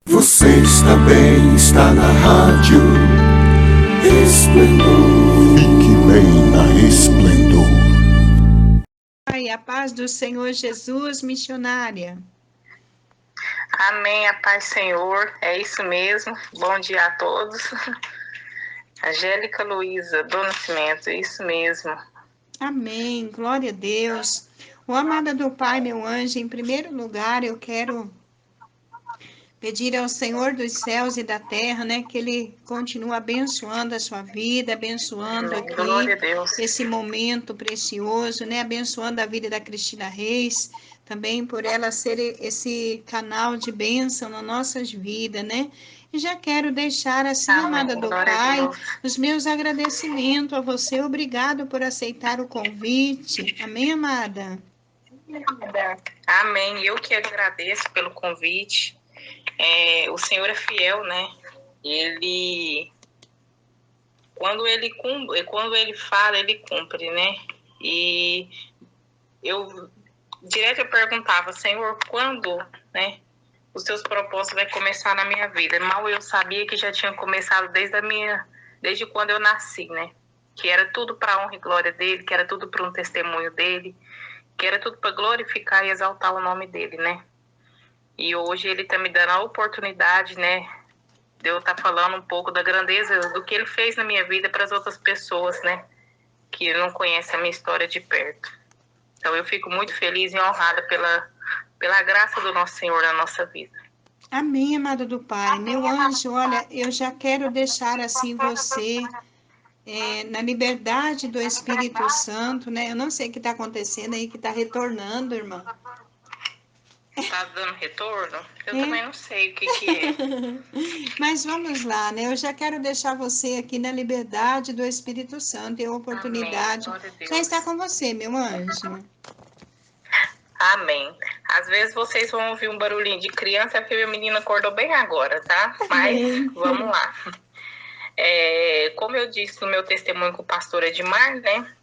Você também está na rádio Esplendor. Fique bem na Esplendor. Pai, a paz do Senhor Jesus, missionária. Amém, a paz Senhor, é isso mesmo. Bom dia a todos. Angélica Luísa, do Nascimento, isso mesmo. Amém, glória a Deus. O amado do Pai, meu anjo, em primeiro lugar, eu quero pedir ao Senhor dos céus e da terra, né, que Ele continue abençoando a sua vida, abençoando aqui Glória a Deus. esse momento precioso, né, abençoando a vida da Cristina Reis, também por ela ser esse canal de bênção nas nossas vidas, né? E já quero deixar assim, Amém. amada do Glória a Pai, Deus. os meus agradecimentos a você. Obrigado por aceitar o convite. Amém, amada? Amém. Eu que agradeço pelo convite. O Senhor é fiel, né? Quando ele fala, ele cumpre, né? E eu direto eu perguntava, Senhor, quando, né? Os teus propósitos vai começar na minha vida. Mal eu sabia que já tinha começado desde quando eu nasci, né? Que era tudo para a honra e glória dele, que era tudo para um testemunho dele, que era tudo para glorificar e exaltar o nome dele, né? E hoje ele está me dando a oportunidade, né, de eu estar falando um pouco da grandeza do que ele fez na minha vida para as outras pessoas, né, que não conhecem a minha história de perto. Então eu fico muito feliz e honrada pela graça do nosso Senhor na nossa vida. Amém, amado do Pai. Meu anjo, olha, eu já quero deixar assim você na liberdade do Espírito Santo, né? Eu não sei o que está acontecendo aí, que está retornando, irmã. Tá dando retorno? Eu também não sei o que é. Mas vamos lá, né? Eu já quero deixar você aqui na liberdade do Espírito Santo e a oportunidade Amém. já está com você, meu anjo. Amém. Às vezes vocês vão ouvir um barulhinho de criança, é porque minha menina acordou bem agora, tá? Mas vamos lá. Como eu disse no meu testemunho com o pastor Edmar, né?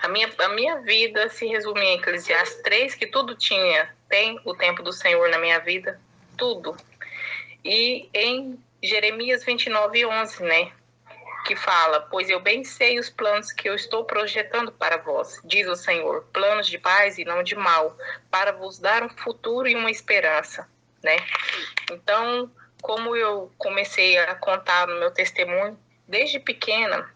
A minha vida se resume em Eclesiastes 3, que tudo tem o tempo do Senhor na minha vida, tudo. E em Jeremias 29:11, né? Que fala, pois eu bem sei os planos que eu estou projetando para vós, diz o Senhor, planos de paz e não de mal, para vos dar um futuro e uma esperança, né? Então, como eu comecei a contar no meu testemunho, desde pequena,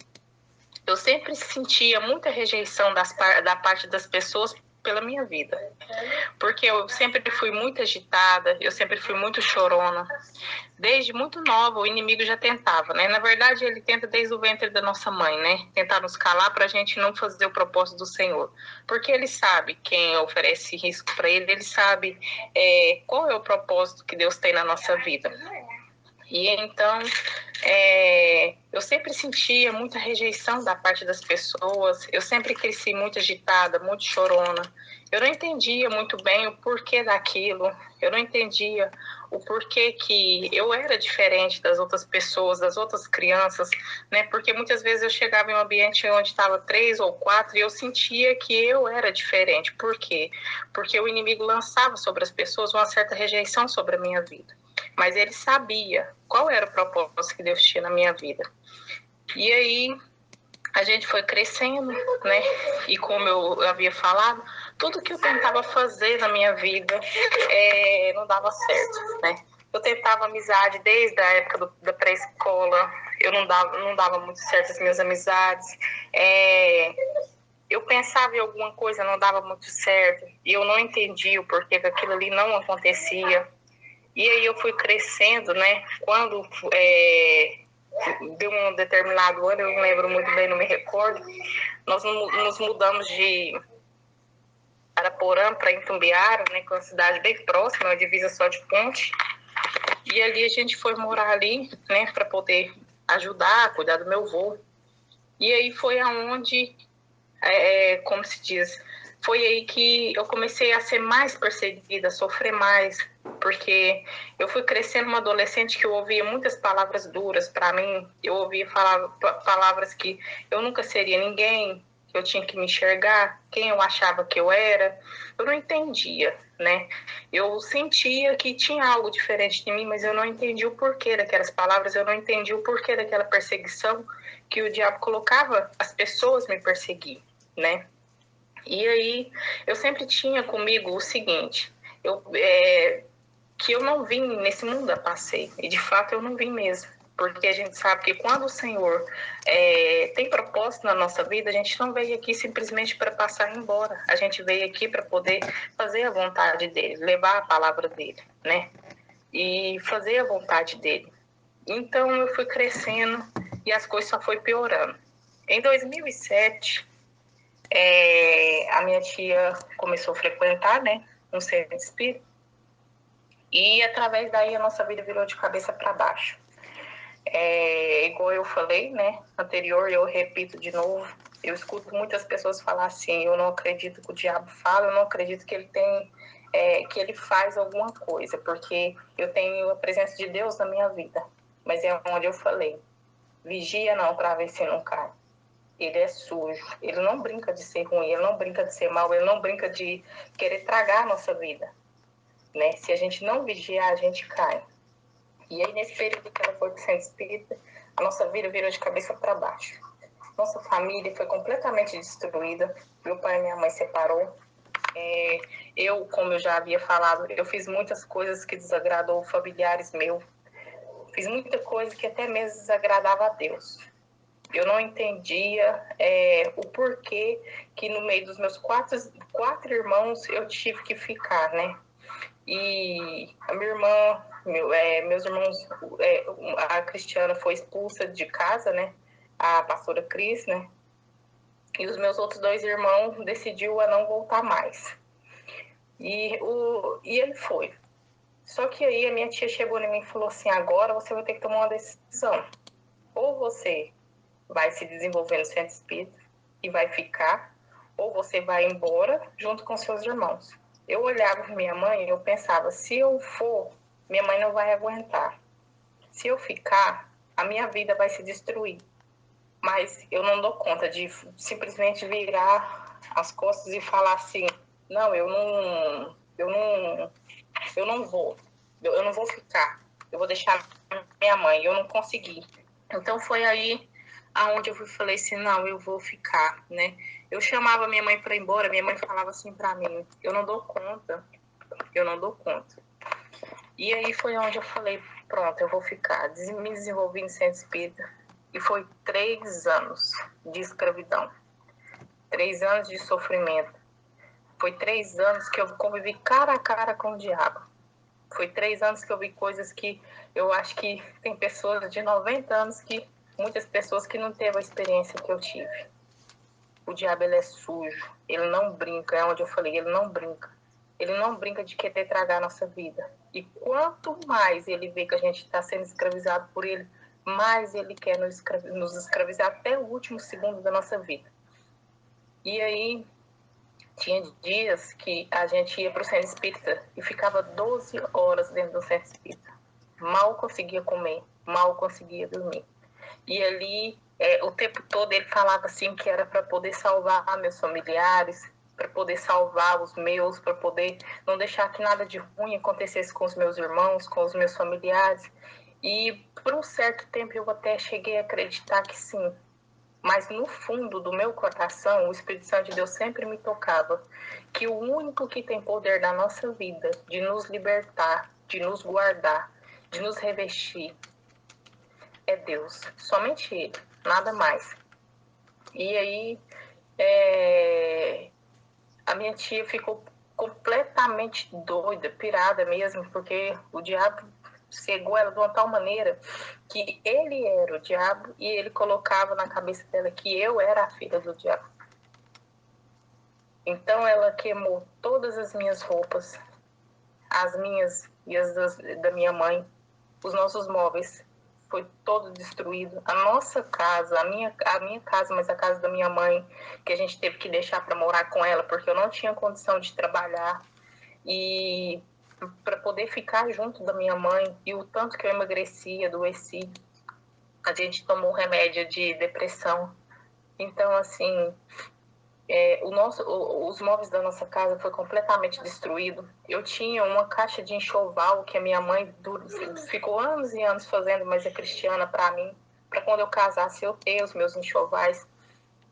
eu sempre sentia muita rejeição da parte das pessoas pela minha vida. Porque eu sempre fui muito agitada, eu sempre fui muito chorona. Desde muito nova, o inimigo já tentava, né? Na verdade, ele tenta desde o ventre da nossa mãe, né? Tentar nos calar para a gente não fazer o propósito do Senhor. Porque ele sabe quem oferece risco para ele, ele sabe qual é o propósito que Deus tem na nossa vida. E então, eu sempre sentia muita rejeição da parte das pessoas, eu sempre cresci muito agitada, muito chorona. Eu não entendia muito bem o porquê daquilo, eu não entendia o porquê que eu era diferente das outras pessoas, das outras crianças, né? Porque muitas vezes eu chegava em um ambiente onde estava 3 ou 4 e eu sentia que eu era diferente. Por quê? Porque o inimigo lançava sobre as pessoas uma certa rejeição sobre a minha vida. Mas ele sabia qual era o propósito que Deus tinha na minha vida. E aí a gente foi crescendo, né? E como eu havia falado, tudo que eu tentava fazer na minha vida não dava certo, né? Eu tentava amizade desde a época da pré-escola, eu não dava muito certo as minhas amizades. Eu pensava em alguma coisa, não dava muito certo, e eu não entendia o porquê que aquilo ali não acontecia. E aí eu fui crescendo, né? Quando deu um determinado ano, eu não lembro muito bem, não me recordo, nós nos mudamos de Araporã para Itumbiara, né? Que é uma cidade bem próxima, uma divisa só de ponte. E ali a gente foi morar ali, né? Para poder ajudar, cuidar do meu avô. E aí foi aonde, como se diz, foi aí que eu comecei a ser mais perseguida, a sofrer mais, porque eu fui crescendo uma adolescente que eu ouvia muitas palavras duras para mim, eu ouvia palavras que eu nunca seria ninguém, que eu tinha que me enxergar, quem eu achava que eu era. Eu não entendia, né? Eu sentia que tinha algo diferente de mim, mas eu não entendia o porquê daquelas palavras, eu não entendia o porquê daquela perseguição que o diabo colocava as pessoas me perseguir, né? E aí, eu sempre tinha comigo o seguinte, que eu não vim nesse mundo a passeio, e de fato eu não vim mesmo, porque a gente sabe que quando o Senhor tem propósito na nossa vida, a gente não veio aqui simplesmente para passar e ir embora, a gente veio aqui para poder fazer a vontade dele, levar a palavra dele, né? E fazer a vontade dele. Então eu fui crescendo e as coisas só foi piorando. Em 2007, a minha tia começou a frequentar, né, um centro espírita, e através daí a nossa vida virou de cabeça para baixo. Igual eu falei, né, anterior, eu repito de novo, eu escuto muitas pessoas falar assim, eu não acredito que o diabo fala, eu não acredito que ele tem, que ele faz alguma coisa, porque eu tenho a presença de Deus na minha vida. Mas é onde eu falei, vigia não para ver se não cai. Ele é sujo, ele não brinca de ser ruim, ele não brinca de ser mau, ele não brinca de querer tragar a nossa vida, né? Se a gente não vigiar, a gente cai. E aí, nesse período que ela foi para o centro espírita, a nossa vida virou de cabeça para baixo. Nossa família foi completamente destruída, meu pai e minha mãe separou. Eu, como eu já havia falado, eu fiz muitas coisas que desagradou familiares meus, fiz muita coisa que até mesmo desagradava a Deus. Eu não entendia o porquê que no meio dos meus quatro irmãos eu tive que ficar, né? E a minha irmã, meus irmãos, a Cristiana foi expulsa de casa, né? A pastora Cris, né? E os meus outros dois irmãos decidiu a não voltar mais. E ele foi. Só que aí a minha tia chegou em mim e falou assim, agora você vai ter que tomar uma decisão. Ou você vai se desenvolver no centro espírita e vai ficar, ou você vai embora junto com seus irmãos. Eu olhava para minha mãe e eu pensava, se eu for, minha mãe não vai aguentar. Se eu ficar, a minha vida vai se destruir. Mas eu não dou conta de simplesmente virar as costas e falar assim, não, eu não vou ficar. Eu vou deixar minha mãe. Eu não consegui. Então foi aí aonde eu falei assim, não, eu vou ficar, né? Eu chamava minha mãe para ir embora, minha mãe falava assim para mim, eu não dou conta. E aí foi onde eu falei, pronto, eu vou ficar. Me desenvolvi em centro espírita e foi 3 anos de escravidão, 3 anos de sofrimento. Foi 3 anos que eu convivi cara a cara com o diabo. Foi 3 anos que eu vi coisas que eu acho que tem pessoas de 90 anos muitas pessoas que não teve a experiência que eu tive. O diabo, ele é sujo, ele não brinca, é onde eu falei, ele não brinca. Ele não brinca de querer tragar a nossa vida. E quanto mais ele vê que a gente está sendo escravizado por ele, mais ele quer nos escravizar até o último segundo da nossa vida. E aí, tinha dias que a gente ia para o centro espírita e ficava 12 horas dentro do centro espírita. Mal conseguia comer, mal conseguia dormir. E ali, o tempo todo, ele falava assim que era para poder salvar meus familiares, para poder salvar os meus, para poder não deixar que nada de ruim acontecesse com os meus irmãos, com os meus familiares. E por um certo tempo eu até cheguei a acreditar que sim. Mas no fundo do meu coração, o Espírito Santo de Deus sempre me tocava que o único que tem poder na nossa vida de nos libertar, de nos guardar, de nos revestir, é Deus. Somente Ele, nada mais. E aí, a minha tia ficou completamente doida, pirada mesmo, porque o diabo cegou ela de uma tal maneira que ele era o diabo e ele colocava na cabeça dela que eu era a filha do diabo. Então ela queimou todas as minhas roupas, as minhas e as da minha mãe, os nossos móveis, foi todo destruído. A nossa casa, a minha casa, mas a casa da minha mãe, que a gente teve que deixar para morar com ela, porque eu não tinha condição de trabalhar. E para poder ficar junto da minha mãe, e o tanto que eu emagreci, adoeci, a gente tomou remédio de depressão. Então, assim, Os móveis da nossa casa foi completamente destruído. Eu tinha uma caixa de enxoval que a minha mãe ficou anos e anos fazendo, mas é cristiana para mim, para quando eu casasse eu ter os meus enxovais.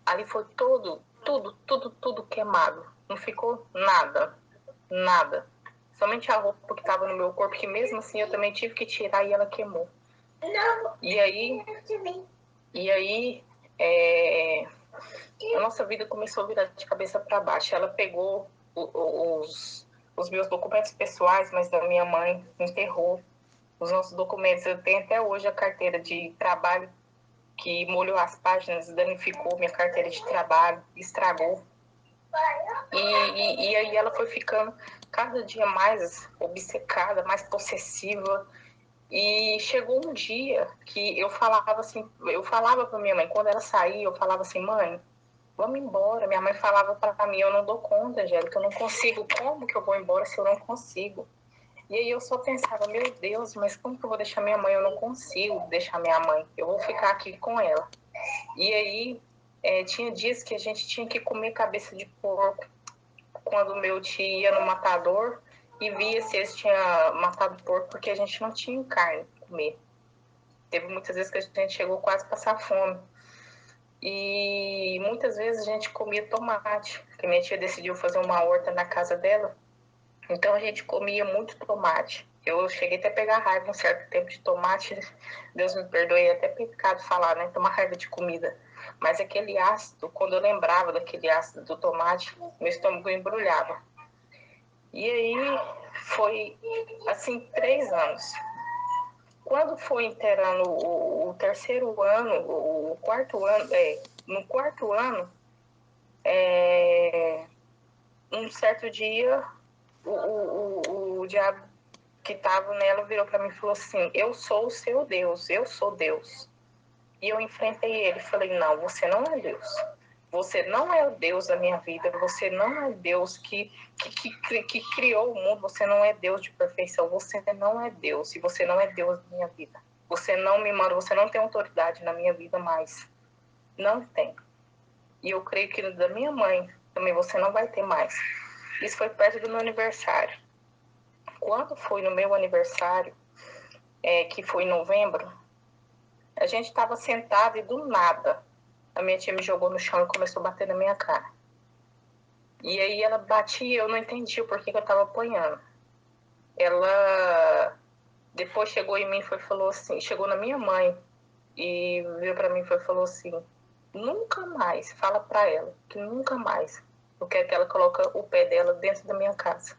Ali foi tudo queimado. Não ficou nada, nada. Somente a roupa que estava no meu corpo, que mesmo assim eu também tive que tirar e ela queimou. E aí a nossa vida começou a virar de cabeça para baixo. Ela pegou os meus documentos pessoais, mas da minha mãe, enterrou os nossos documentos. Eu tenho até hoje a carteira de trabalho que molhou as páginas, danificou minha carteira de trabalho, estragou. E aí ela foi ficando cada dia mais obcecada, mais possessiva. E chegou um dia que eu falava para minha mãe, quando ela saía, eu falava assim, mãe, vamos embora. Minha mãe falava para mim, eu não dou conta, Angélica, eu não consigo. Como que eu vou embora se eu não consigo? E aí eu só pensava, meu Deus, mas como que eu vou deixar minha mãe? Eu não consigo deixar minha mãe. Eu vou ficar aqui com ela. E aí tinha dias que a gente tinha que comer cabeça de porco. Quando meu tio ia no matador e via se eles tinham matado porco, porque a gente não tinha carne para comer. Teve muitas vezes que a gente chegou quase a passar fome. E muitas vezes a gente comia tomate, porque minha tia decidiu fazer uma horta na casa dela. Então a gente comia muito tomate. Eu cheguei até a pegar raiva um certo tempo de tomate. Deus me perdoe, é até pecado falar, né? Tomar raiva de comida. Mas aquele ácido, quando eu lembrava daquele ácido do tomate, meu estômago embrulhava. E aí foi assim 3 anos. Quando foi inteirando o terceiro ano, o quarto ano, no quarto ano, um certo dia, o diabo que estava nela virou para mim e falou assim, eu sou o seu Deus, eu sou Deus. E eu enfrentei ele e falei, não, você não é Deus. Você não é o Deus da minha vida, você não é Deus que criou o mundo, você não é Deus de perfeição, você não é Deus, e você não é Deus da minha vida. Você não me manda, você não tem autoridade na minha vida mais. Não tem. E eu creio que da minha mãe também você não vai ter mais. Isso foi perto do meu aniversário. Quando foi no meu aniversário, que foi em novembro, a gente estava sentado e do nada a minha tia me jogou no chão e começou a bater na minha cara. E aí ela batia e eu não entendi o porquê que eu estava apanhando. Ela depois chegou em mim e falou assim, chegou na minha mãe e veio para mim e falou assim, nunca mais, fala para ela que nunca mais eu quero que ela coloque o pé dela dentro da minha casa.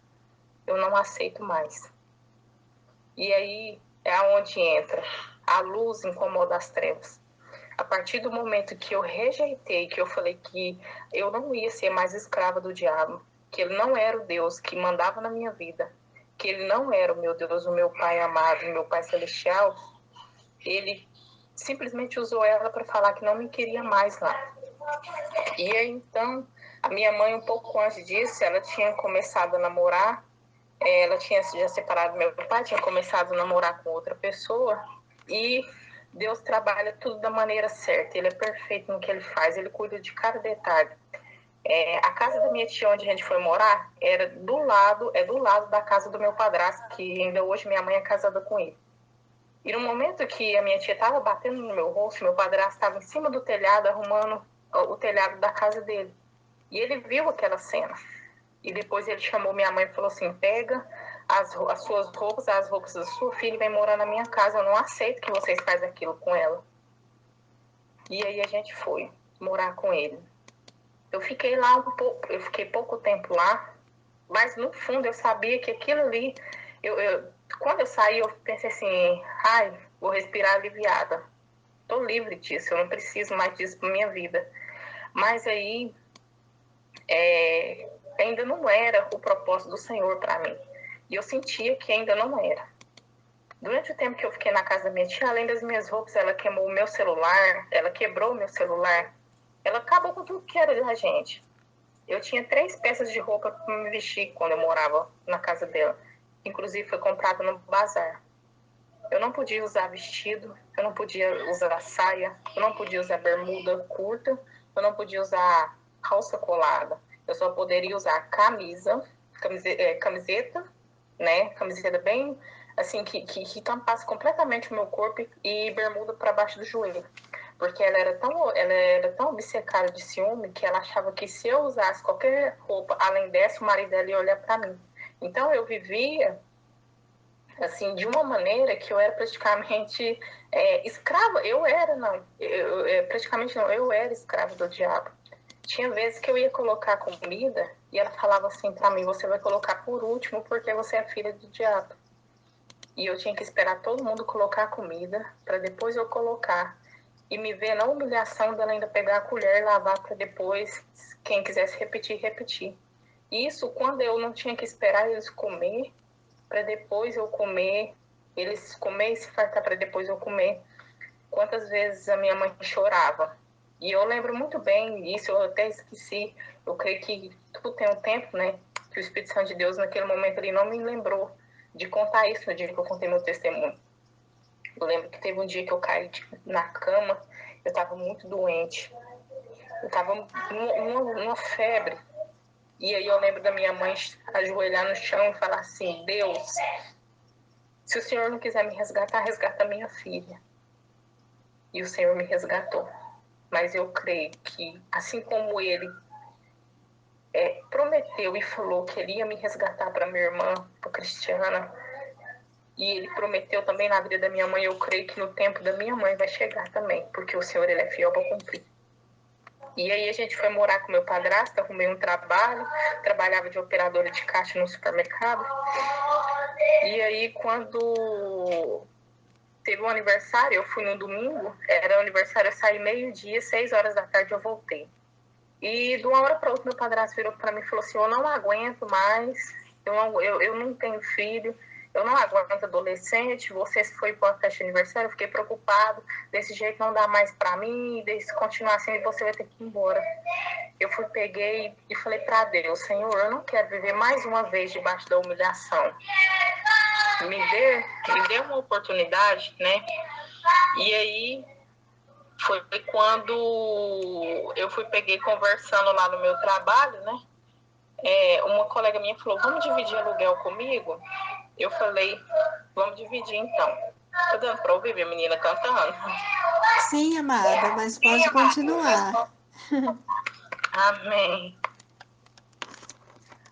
Eu não aceito mais. E aí é aonde entra a luz incomoda as trevas. A partir do momento que eu rejeitei, que eu falei que eu não ia ser mais escrava do diabo, que ele não era o Deus que mandava na minha vida, que ele não era o meu Deus, o meu Pai amado, o meu Pai celestial, ele simplesmente usou ela para falar que não me queria mais lá. E aí, então, a minha mãe, um pouco antes disso, ela tinha começado a namorar, ela tinha já separado do meu pai, tinha começado a namorar com outra pessoa, e Deus trabalha tudo da maneira certa, ele é perfeito no que ele faz, ele cuida de cada detalhe. A casa da minha tia, onde a gente foi morar, era do lado da casa do meu padrasto, que ainda hoje minha mãe é casada com ele. E no momento que a minha tia estava batendo no meu rosto, meu padrasto estava em cima do telhado, arrumando o telhado da casa dele. E ele viu aquela cena. E depois ele chamou minha mãe e falou assim, pega as suas roupas, as roupas da sua filha e vem morar na minha casa. Eu não aceito que vocês façam aquilo com ela. E aí a gente foi morar com ele. Eu fiquei lá eu fiquei pouco tempo lá, mas no fundo eu sabia que aquilo ali, quando eu saí eu pensei assim, ai, vou respirar aliviada. Tô livre disso, eu não preciso mais disso pra minha vida. Mas aí ainda não era o propósito do Senhor para mim. E eu sentia que ainda não era. Durante o tempo que eu fiquei na casa da minha tia, além das minhas roupas, ela queimou o meu celular, ela quebrou o meu celular, ela acabou com tudo que era da gente. Eu tinha 3 peças de roupa para me vestir quando eu morava na casa dela. Inclusive foi comprada no bazar. Eu não podia usar vestido, eu não podia usar saia, eu não podia usar bermuda curta, eu não podia usar calça colada. Eu só poderia usar camiseta, né? Camiseta bem assim, que tampasse completamente o meu corpo e bermuda para baixo do joelho. Porque ela era tão obcecada de ciúme que ela achava que se eu usasse qualquer roupa além dessa, o marido dela ia olhar para mim. Então eu vivia assim, de uma maneira que eu era praticamente escrava. Eu era escrava do diabo. Tinha vezes que eu ia colocar comida e ela falava assim para mim: você vai colocar por último porque você é filha do diabo. E eu tinha que esperar todo mundo colocar a comida para depois eu colocar. E me ver na humilhação dela ainda pegar a colher e lavar para depois, quem quisesse repetir, repetir. Isso quando eu não tinha que esperar eles comer para depois eu comer, eles comer e se fartar para depois eu comer. Quantas vezes a minha mãe chorava. E eu lembro muito bem, isso eu até esqueci, eu creio que tudo tem um tempo, né? Que o Espírito Santo de Deus naquele momento ele não me lembrou de contar isso no dia que eu contei meu testemunho. Eu lembro que teve um dia que eu caí na cama, eu estava muito doente, eu estava numa febre. E aí eu lembro da minha mãe ajoelhar no chão e falar assim: Deus, se o Senhor não quiser me resgatar, resgata minha filha. E o Senhor me resgatou. Mas eu creio que, assim como Ele prometeu e falou que Ele ia me resgatar para minha irmã, para Cristiana, e Ele prometeu também na vida da minha mãe, eu creio que no tempo da minha mãe vai chegar também, porque o Senhor Ele é fiel para cumprir. E aí a gente foi morar com meu padrasto, arrumei um trabalho, trabalhava de operadora de caixa no supermercado. E aí quando teve um aniversário, eu fui no domingo, era o aniversário, eu saí 12:00, 6 horas da tarde eu voltei. E de uma hora para outra meu padrasto virou para mim e falou assim: eu não aguento mais, eu não tenho filho, eu não aguento adolescente, você foi para a festa de aniversário, eu fiquei preocupado, desse jeito não dá mais para mim, se continuar assim você vai ter que ir embora. Eu peguei e falei para Deus: Senhor, eu não quero viver mais uma vez debaixo da humilhação. Me dê uma oportunidade, né? E aí foi quando eu peguei conversando lá no meu trabalho, né? Uma colega minha falou: vamos dividir aluguel comigo? Eu falei: vamos dividir então. Tá dando pra ouvir minha menina cantando? Sim, amada, mas pode continuar. Amém.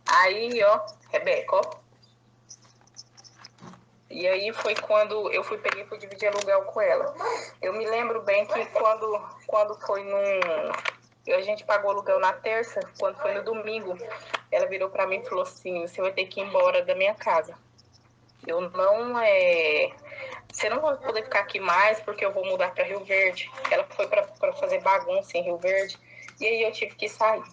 Aí, ó, Rebeca, ó. E aí foi quando eu peguei e fui dividir aluguel com ela. Eu me lembro bem que quando foi a gente pagou aluguel na terça, quando foi no domingo, ela virou para mim e falou assim: você vai ter que ir embora da minha casa. Eu não você não vai poder ficar aqui mais porque eu vou mudar para Rio Verde. Ela foi para fazer bagunça em Rio Verde e aí eu tive que sair.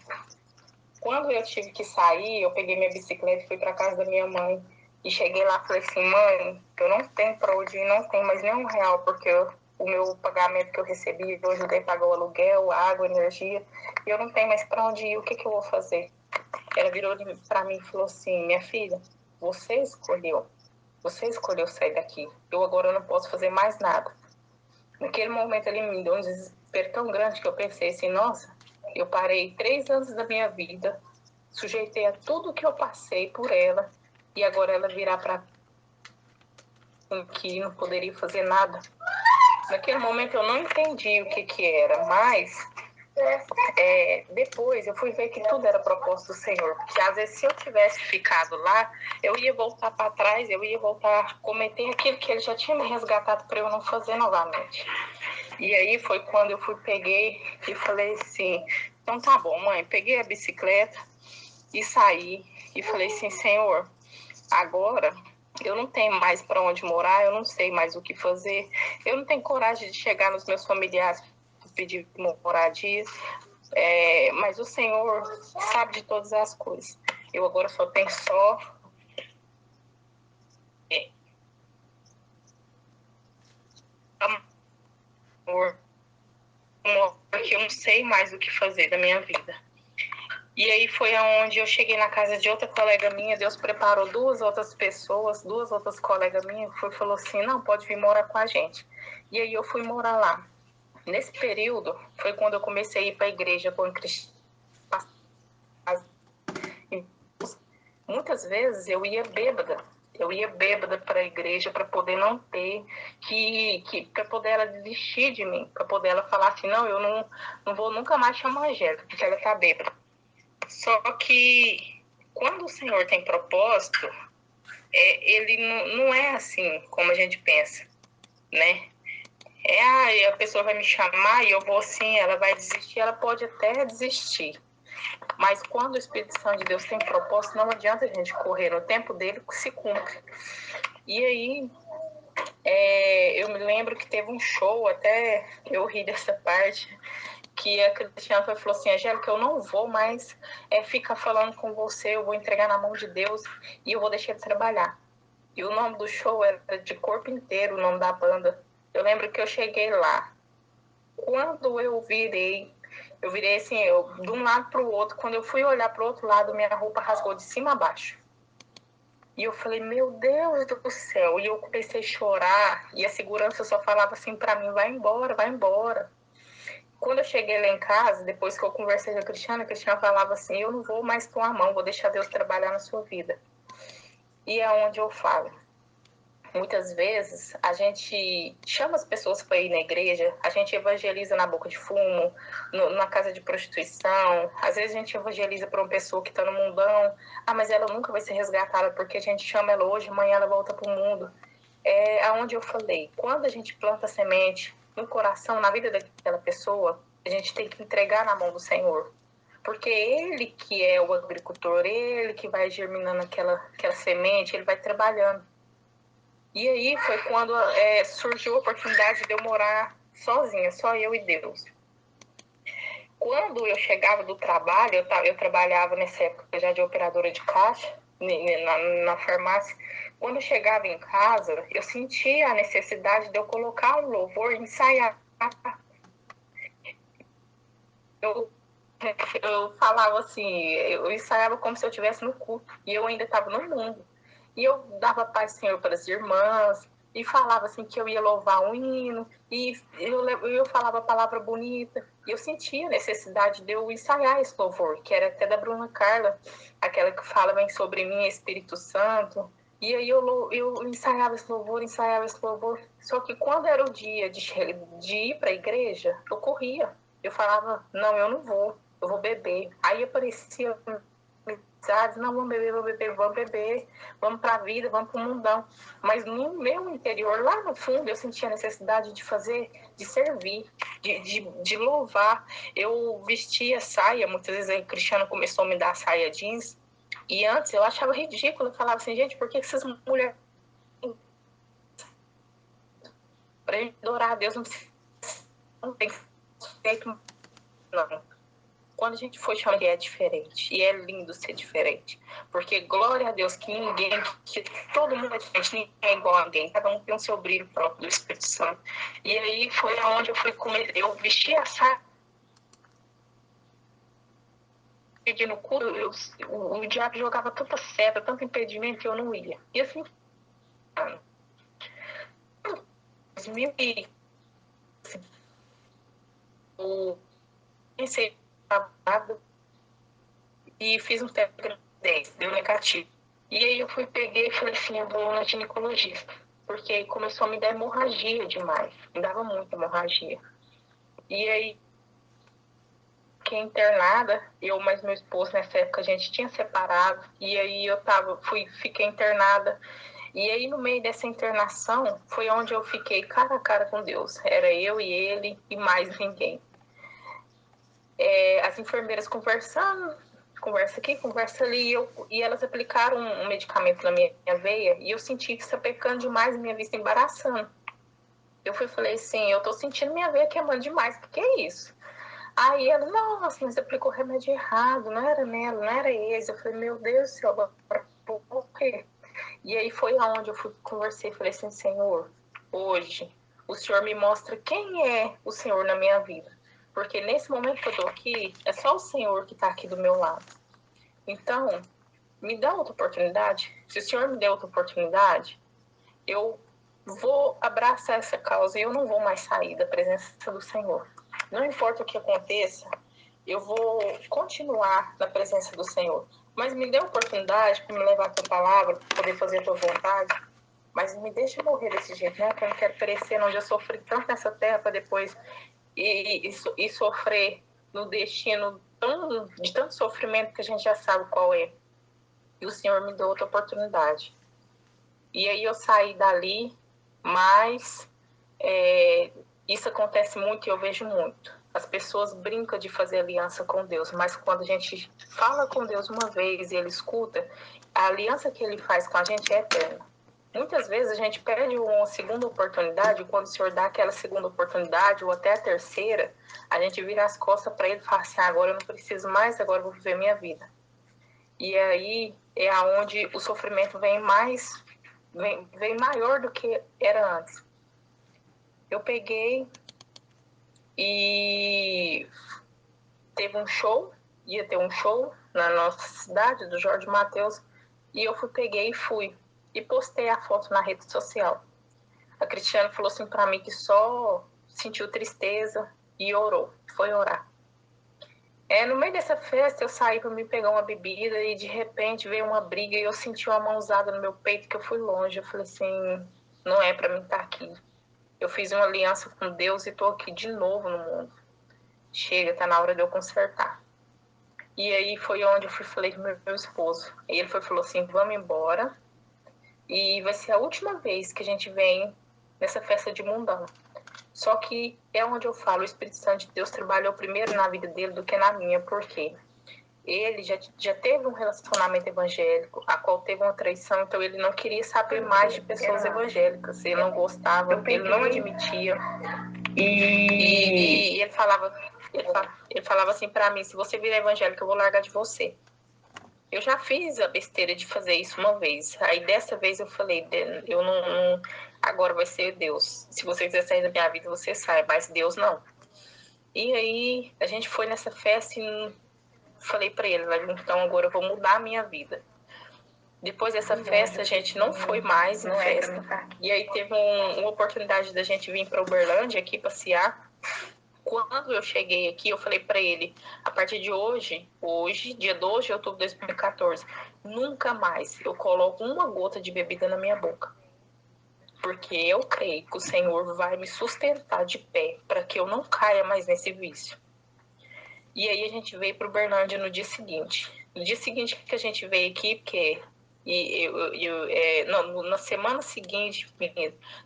Quando eu tive que sair, eu peguei minha bicicleta e fui para casa da minha mãe. E cheguei lá e falei assim: mãe, eu não tenho para onde ir, não tenho mais nenhum real, porque o meu pagamento que eu recebi, eu ajudei a pagar o aluguel, a água, a energia, e eu não tenho mais para onde ir, o que eu vou fazer? Ela virou para mim e falou assim: minha filha, você escolheu sair daqui, eu agora não posso fazer mais nada. Naquele momento ele me deu um desespero tão grande que eu pensei assim: nossa, eu parei 3 anos da minha vida, sujeitei a tudo que eu passei por ela, e agora ela virar para que não poderia fazer nada. Naquele momento eu não entendi o que era, mas depois eu fui ver que tudo era propósito do Senhor, porque às vezes se eu tivesse ficado lá, eu ia voltar para trás, eu ia voltar a cometer aquilo que Ele já tinha me resgatado para eu não fazer novamente. E aí foi quando eu peguei e falei assim: então tá bom, mãe, peguei a bicicleta e saí e falei assim: Senhor, agora eu não tenho mais para onde morar, eu não sei mais o que fazer, eu não tenho coragem de chegar nos meus familiares e pedir moradia, mas o Senhor sabe de todas as coisas. Eu agora só tenho amor, porque eu não sei mais o que fazer da minha vida. E aí foi aonde eu cheguei na casa de outra colega minha, Deus preparou 2 outras pessoas, 2 outras colegas minhas, falou assim: não, pode vir morar com a gente. E aí eu fui morar lá. Nesse período, foi quando eu comecei a ir para a igreja com muitas vezes eu ia bêbada. Eu ia bêbada para a igreja para poder não ter para poder ela desistir de mim, para poder ela falar assim, não, eu não vou nunca mais chamar a Angélica, porque ela tá bêbada. Só que quando o Senhor tem propósito, ele não é assim como a gente pensa, né? A pessoa vai me chamar e eu vou assim, ela vai desistir, ela pode até desistir. Mas quando o Espírito Santo de Deus tem propósito, não adianta a gente correr, no tempo dele se cumpre. E aí, eu me lembro que teve um show, até eu ri dessa parte, que a Cristiana falou assim, Angélica, eu não vou mais ficar falando com você, eu vou entregar na mão de Deus e eu vou deixar de trabalhar. E o nome do show era De Corpo Inteiro, o nome da banda. Eu lembro que eu cheguei lá. Quando eu virei assim, de um lado para o outro. Quando eu fui olhar para o outro lado, minha roupa rasgou de cima a baixo. E eu falei, meu Deus do céu. E eu comecei a chorar. E a segurança só falava assim para mim, vai embora, vai embora. Quando eu cheguei lá em casa, depois que eu conversei com a Cristiana falava assim, eu não vou mais pôr a mão, vou deixar Deus trabalhar na sua vida. E é onde eu falo. Muitas vezes a gente chama as pessoas para ir na igreja, a gente evangeliza na boca de fumo, na casa de prostituição, às vezes a gente evangeliza para uma pessoa que está no mundão, mas ela nunca vai ser resgatada porque a gente chama ela hoje, amanhã ela volta para o mundo. É aonde eu falei, quando a gente planta semente no coração, na vida daquela pessoa, a gente tem que entregar na mão do Senhor. Porque ele que é o agricultor, ele que vai germinando aquela semente, ele vai trabalhando. E aí foi quando surgiu a oportunidade de eu morar sozinha, só eu e Deus. Quando eu chegava do trabalho, eu trabalhava nessa época já de operadora de caixa, na farmácia. Quando eu chegava em casa, eu sentia a necessidade de eu colocar um louvor e ensaiar. Eu falava assim, eu ensaiava como se eu estivesse no culto, e eu ainda estava no mundo. E eu dava paz, Senhor, para as irmãs, e falava assim que eu ia louvar um hino, e eu falava a palavra bonita, e eu sentia a necessidade de eu ensaiar esse louvor, que era até da Bruna Carla, aquela que fala bem sobre mim, Espírito Santo. E aí eu ensaiava esse louvor, só que quando era o dia de ir para a igreja, eu corria. Eu falava, não, eu não vou, eu vou beber. Aí aparecia amizades, não, vamos beber, vamos para a vida, vamos para o mundão. Mas no meu interior, lá no fundo, eu sentia a necessidade de fazer, de servir, de louvar. Eu vestia saia, muitas vezes o Cristiano começou a me dar saia jeans, e antes eu achava ridículo, eu falava assim, gente, por que essas mulheres... Para adorar a Deus não tem feito, não. Quando a gente for chamar, é diferente. E é lindo ser diferente. Porque, glória a Deus, que todo mundo é diferente, ninguém é igual a ninguém. Cada um tem o seu brilho próprio do Espírito Santo. E aí foi onde eu fui comer. Eu vesti a saia. No culto, o diabo jogava tanta seta, tanto impedimento que eu não ia. E assim, 2000 eu pensei e fiz um teste de gravidez, deu negativo. E aí eu peguei e falei assim, eu vou na ginecologista. Porque aí começou a me dar hemorragia demais. Me dava muita hemorragia. E aí, fiquei internada, eu mais meu esposo, nessa época a gente tinha separado. E aí eu fiquei internada. E aí no meio dessa internação, foi onde eu fiquei cara a cara com Deus. Era eu e ele e mais ninguém. As enfermeiras conversando, conversa aqui, conversa ali, e elas aplicaram um medicamento na minha veia, e eu senti que sapecando demais, minha vista embaraçando. Eu falei assim, eu tô sentindo minha veia queimando demais, o que é isso? Aí ela, nossa, mas aplicou remédio errado, não era nela, não era esse. Eu falei, meu Deus do céu, agora por quê? E aí foi aonde eu conversei e falei assim, Senhor, hoje o Senhor me mostra quem é o Senhor na minha vida. Porque nesse momento que eu tô aqui, é só o Senhor que tá aqui do meu lado. Então, me dá outra oportunidade. Se o Senhor me der outra oportunidade, eu vou abraçar essa causa e eu não vou mais sair da presença do Senhor. Não importa o que aconteça, eu vou continuar na presença do Senhor. mas me dê a oportunidade para me levar a tua palavra, para poder fazer a tua vontade. Mas não me deixa morrer desse jeito, né? Porque eu não quero perecer, onde eu sofri tanto nessa terra para depois e sofrer no destino de tanto sofrimento que a gente já sabe qual é. E o Senhor me deu outra oportunidade. E aí eu saí dali, mas isso acontece muito e eu vejo muito. As pessoas brincam de fazer aliança com Deus, mas quando a gente fala com Deus uma vez e Ele escuta, a aliança que Ele faz com a gente é eterna. Muitas vezes a gente perde uma segunda oportunidade, quando o Senhor dá aquela segunda oportunidade, ou até a terceira, a gente vira as costas para Ele e fala assim, agora eu não preciso mais, agora eu vou viver minha vida. E aí é aonde o sofrimento vem maior do que era antes. Eu peguei e teve um show, ia ter um show na nossa cidade, do Jorge Mateus, e eu peguei e fui. E postei a foto na rede social. A Cristiane falou assim pra mim que só sentiu tristeza e orou, foi orar. No meio dessa festa, eu saí para me pegar uma bebida e de repente veio uma briga e eu senti uma mãozada no meu peito que eu fui longe. Eu falei assim, não é para mim estar aqui. Eu fiz uma aliança com Deus e tô aqui de novo no mundo. Chega, tá na hora de eu consertar. E aí foi onde eu falei com meu esposo. E ele falou assim, vamos embora. E vai ser a última vez que a gente vem nessa festa de mundão. Só que é onde eu falo, o Espírito Santo de Deus trabalhou primeiro na vida dele do que na minha, porque ele já teve um relacionamento evangélico, a qual teve uma traição, então ele não queria saber mais de pessoas evangélicas, ele não gostava, ele não admitia. E ele falava assim pra mim, se você virar evangélico, eu vou largar de você. Eu já fiz a besteira de fazer isso uma vez. Aí dessa vez eu falei, eu não agora vai ser Deus. Se você quiser sair da minha vida, você sai, mas Deus não. E aí a gente foi nessa festa e falei para ele, então agora eu vou mudar a minha vida. Depois dessa festa a gente não foi mais em festa. E aí teve uma oportunidade da gente vir para Uberlândia aqui passear. Quando eu cheguei aqui, eu falei para ele, a partir de hoje, dia 12 de outubro de 2014, nunca mais eu coloco uma gota de bebida na minha boca. Porque eu creio que o Senhor vai me sustentar de pé para que eu não caia mais nesse vício. E aí a gente veio para Uberlândia no dia seguinte. No dia seguinte que a gente veio aqui, porque na semana seguinte,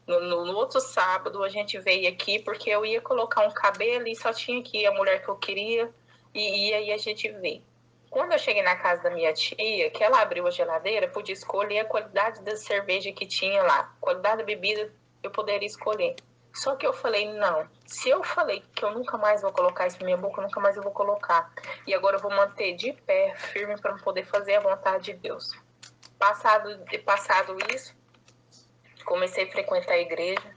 no outro sábado, a gente veio aqui porque eu ia colocar um cabelo e só tinha aqui a mulher que eu queria, e aí a gente veio. Quando eu cheguei na casa da minha tia, que ela abriu a geladeira, pude escolher a qualidade da cerveja que tinha lá. A qualidade da bebida eu poderia escolher. Só que eu falei, não, se eu falei que eu nunca mais vou colocar isso na minha boca, nunca mais eu vou colocar. E agora eu vou manter de pé, firme, para poder fazer a vontade de Deus. Passado isso, comecei a frequentar a igreja.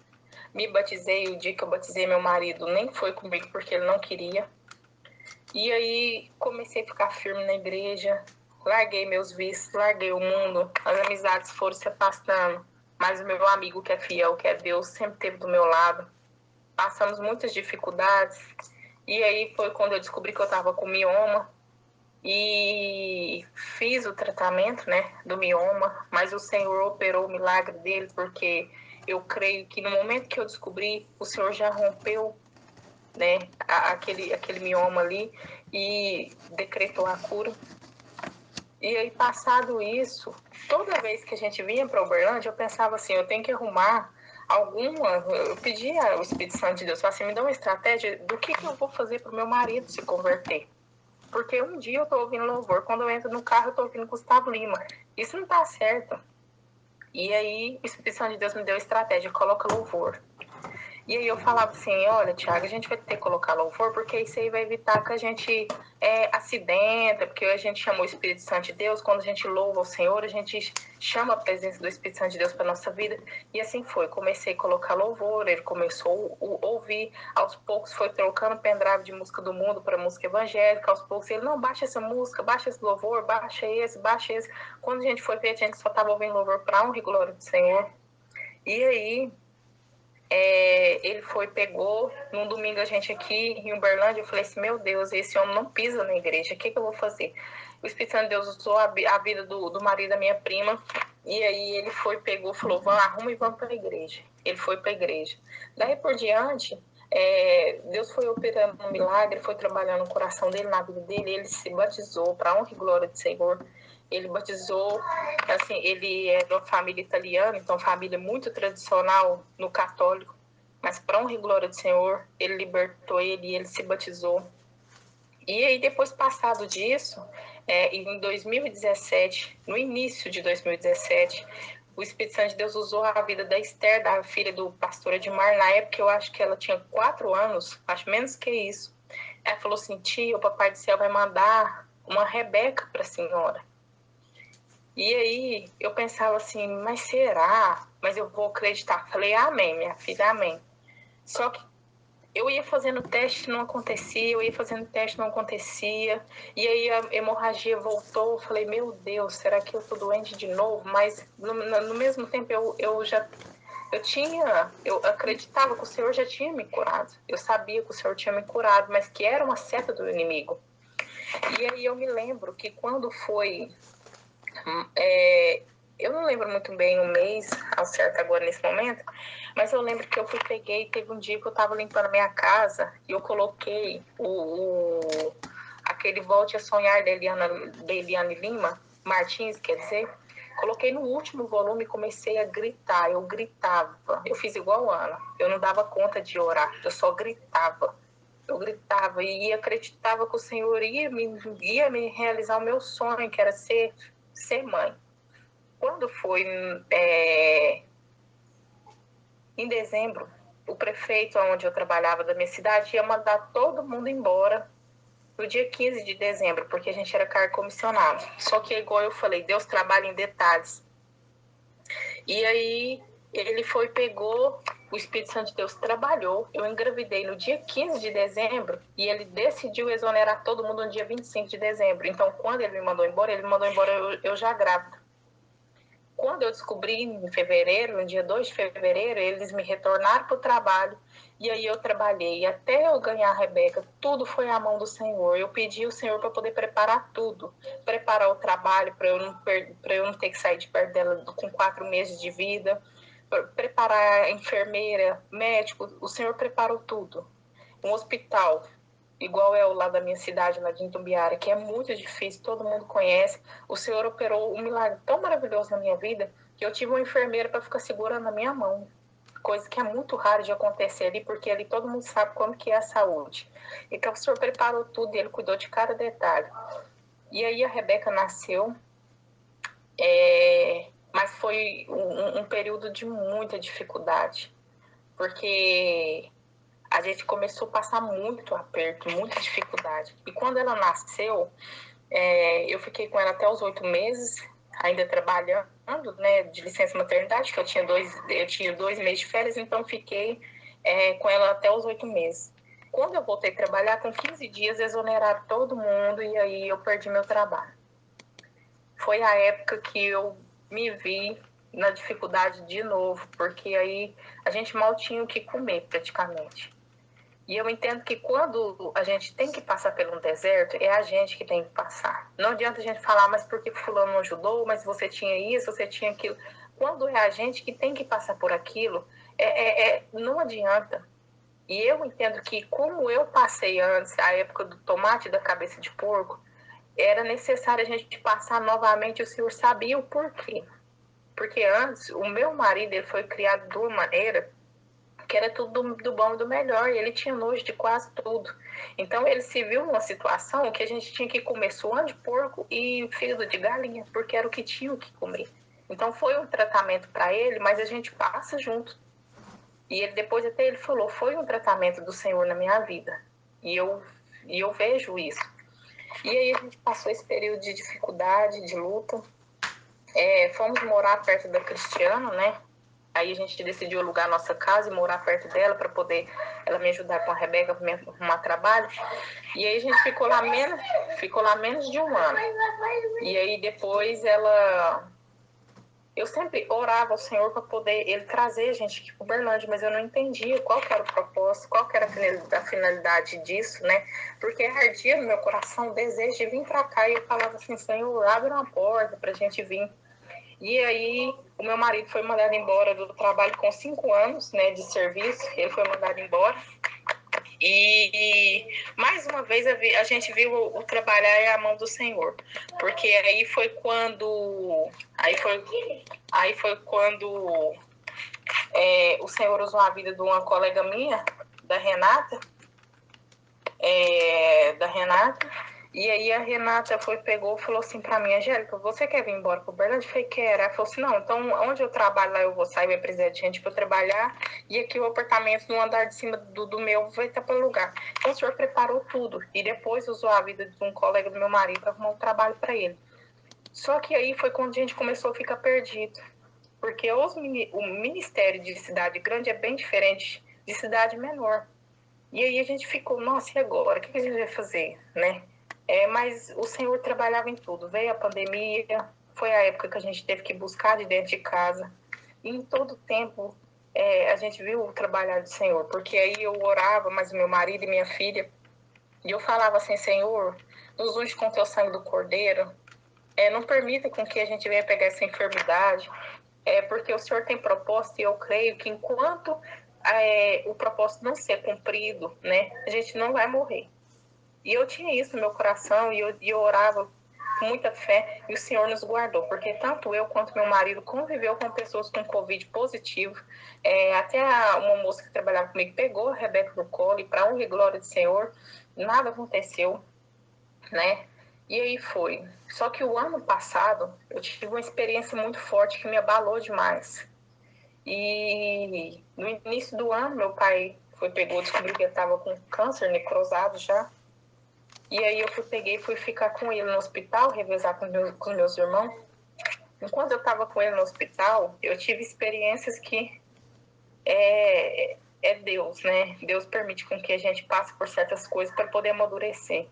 Me batizei, o dia que eu batizei meu marido nem foi comigo porque ele não queria. E aí comecei a ficar firme na igreja, larguei meus vícios, larguei o mundo, as amizades foram se afastando. Mas o meu amigo que é fiel, que é Deus, sempre esteve do meu lado. Passamos muitas dificuldades. E aí foi quando eu descobri que eu estava com mioma. E fiz o tratamento, né, do mioma, mas o Senhor operou o milagre dele, porque eu creio que no momento que eu descobri, o Senhor já rompeu, né, aquele mioma ali e decretou a cura. E aí, passado isso, toda vez que a gente vinha para Uberlândia, eu pensava assim, eu tenho que arrumar eu pedia ao Espírito Santo de Deus, assim, me dá uma estratégia do que eu vou fazer para o meu marido se converter. Porque um dia eu tô ouvindo louvor, quando eu entro no carro eu tô ouvindo Gustavo Lima. Isso não tá certo. E aí o Espírito Santo de Deus me deu estratégia, coloca louvor. E aí eu falava assim, olha, Thiago, a gente vai ter que colocar louvor, porque isso aí vai evitar que a gente acidenta, porque a gente chamou o Espírito Santo de Deus, quando a gente louva o Senhor, a gente chama a presença do Espírito Santo de Deus para nossa vida. E assim foi, comecei a colocar louvor, ele começou a ouvir, aos poucos foi trocando pendrive de música do mundo para música evangélica, aos poucos ele, não, baixa essa música, baixa esse louvor, baixa esse. Quando a gente foi ver, a gente só estava ouvindo louvor para honra e glória do Senhor. E aí, ele foi, pegou, num domingo a gente aqui em Uberlândia, eu falei assim, meu Deus, esse homem não pisa na igreja, o que eu vou fazer? O Espírito Santo de Deus usou a vida do marido da minha prima, e aí ele foi, pegou, falou, vamos, arruma e vamos para a igreja. Ele foi para a igreja. Daí por diante, Deus foi operando um milagre, foi trabalhando no coração dele, na vida dele, ele se batizou, para honra e glória do Senhor. Ele batizou, assim, ele é de uma família italiana, então família muito tradicional no católico, mas para honra e glória do Senhor, ele libertou ele e ele se batizou. E aí, depois, passado disso, em 2017, no início de 2017, o Espírito Santo de Deus usou a vida da Esther, da filha do pastor Edmar. Na época, eu acho que ela tinha 4 anos, acho menos que isso. Ela falou assim, tia, o Papai do Céu vai mandar uma Rebeca para a senhora. E aí, eu pensava assim, mas será? Mas eu vou acreditar. Falei, amém, minha filha, amém. Só que eu ia fazendo teste, não acontecia, eu ia fazendo teste, não acontecia, e aí a hemorragia voltou, eu falei, meu Deus, será que eu tô doente de novo? Mas no mesmo tempo eu acreditava que o Senhor já tinha me curado, eu sabia que o Senhor tinha me curado, mas que era uma seta do inimigo. E aí eu me lembro que quando foi, eu não lembro muito bem o mês ao certo agora nesse momento, mas eu lembro que eu teve um dia que eu estava limpando a minha casa e eu coloquei aquele Volte a Sonhar da Eliane Lima Martins, quer dizer, coloquei no último volume e comecei a gritar, eu gritava, eu fiz igual a Ana, eu não dava conta de orar, eu só gritava. Eu gritava e acreditava que o Senhor ia me realizar o meu sonho, que era ser mãe. Quando foi em dezembro, o prefeito onde eu trabalhava da minha cidade ia mandar todo mundo embora no dia 15 de dezembro, porque a gente era cargo comissionado. Só que, igual eu falei, Deus trabalha em detalhes. E aí ele foi, pegou, o Espírito Santo de Deus trabalhou, eu engravidei no dia 15 de dezembro e ele decidiu exonerar todo mundo no dia 25 de dezembro. Então, quando ele me mandou embora, eu já grávida. Quando eu descobri em fevereiro, no dia 2 de fevereiro, eles me retornaram para o trabalho e aí eu trabalhei. Até eu ganhar a Rebeca, tudo foi à mão do Senhor. Eu pedi ao Senhor para poder preparar tudo. Preparar o trabalho para eu não ter que sair de perto dela com 4 meses de vida. Preparar a enfermeira, médico, o Senhor preparou tudo. Um hospital, igual é o lá da minha cidade, lá de Itumbiara, que é muito difícil, todo mundo conhece. O Senhor operou um milagre tão maravilhoso na minha vida que eu tive uma enfermeira para ficar segurando a minha mão. Coisa que é muito raro de acontecer ali, porque ali todo mundo sabe como que é a saúde. Então o Senhor preparou tudo e Ele cuidou de cada detalhe. E aí a Rebeca nasceu, mas foi um período de muita dificuldade, porque a gente começou a passar muito aperto, muita dificuldade. E quando ela nasceu, eu fiquei com ela até os 8 meses, ainda trabalhando, né, de licença maternidade, que eu tinha 2 meses de férias, então fiquei com ela até os 8 meses. Quando eu voltei a trabalhar, com 15 dias, exoneraram todo mundo e aí eu perdi meu trabalho. Foi a época que eu me vi na dificuldade de novo, porque aí a gente mal tinha o que comer, praticamente. E eu entendo que quando a gente tem que passar por um deserto, é a gente que tem que passar. Não adianta a gente falar, mas por que fulano não ajudou, mas você tinha isso, você tinha aquilo. Quando é a gente que tem que passar por aquilo, não adianta. E eu entendo que como eu passei antes, a época do tomate da cabeça de porco, era necessário a gente passar novamente, o Senhor sabia o porquê. Porque antes, o meu marido ele foi criado de uma maneira que era tudo do bom e do melhor, e ele tinha nojo de quase tudo. Então ele se viu numa situação que a gente tinha que comer suã de porco e fígado de galinha, porque era o que tinha que comer. Então foi um tratamento para ele, mas a gente passa junto. E ele depois até ele falou, foi um tratamento do Senhor na minha vida. E eu vejo isso. E aí a gente passou esse período de dificuldade, de luta. Fomos morar perto da Cristiano, né? Aí a gente decidiu alugar a nossa casa e morar perto dela para poder ela me ajudar com a Rebeca para me arrumar trabalho. E aí a gente ficou lá menos de um ano. E aí depois eu sempre orava ao Senhor para poder ele trazer a gente aqui para Uberlândia, mas eu não entendia qual que era o propósito, qual que era a finalidade disso, né? Porque ardia no meu coração o desejo de vir para cá, e eu falava assim: Senhor, abre uma porta para a gente vir. E aí, o meu marido foi mandado embora do trabalho com 5 anos, né, de serviço. Ele foi mandado embora. E mais uma vez a gente viu o trabalhar é a mão do Senhor. Porque aí foi quando o Senhor usou a vida de uma colega minha, da Renata. E aí a Renata pegou e falou assim pra mim: Angélica, você quer vir embora pro Uberlândia? Eu falei: quero. Ela falou assim: não, então onde eu trabalho lá eu vou sair, vai precisar de gente pra trabalhar, e aqui o apartamento no andar de cima do meu vai estar para lugar. Então o senhor preparou tudo, e depois usou a vida de um colega do meu marido para arrumar um trabalho para ele. Só que aí foi quando a gente começou a ficar perdido, porque o ministério de cidade grande é bem diferente de cidade menor. E aí a gente ficou: nossa, e agora? O que a gente vai fazer, né? Mas o Senhor trabalhava em tudo. Veio a pandemia, foi a época que a gente teve que buscar de dentro de casa. E em todo tempo a gente viu o trabalhar do Senhor. Porque aí eu orava, mas meu marido e minha filha, e eu falava assim: Senhor, nos unge com teu sangue do Cordeiro. Não permita com que a gente venha pegar essa enfermidade. Porque o Senhor tem propósito, e eu creio que enquanto o propósito não ser cumprido, né, a gente não vai morrer. E eu tinha isso no meu coração, e eu orava com muita fé, e o Senhor nos guardou, porque tanto eu quanto meu marido conviveu com pessoas com Covid positivo. Até uma moça que trabalhava comigo pegou a Rebeca no colo, e para honra e glória do Senhor, nada aconteceu, né? E aí foi. Só que o ano passado, eu tive uma experiência muito forte que me abalou demais. E no início do ano, meu pai descobriu que ele estava com câncer necrosado já. E aí eu fui ficar com ele no hospital, revezar com meus irmãos. Enquanto eu estava com ele no hospital, eu tive experiências que é Deus, né? Deus permite com que a gente passe por certas coisas para poder amadurecer.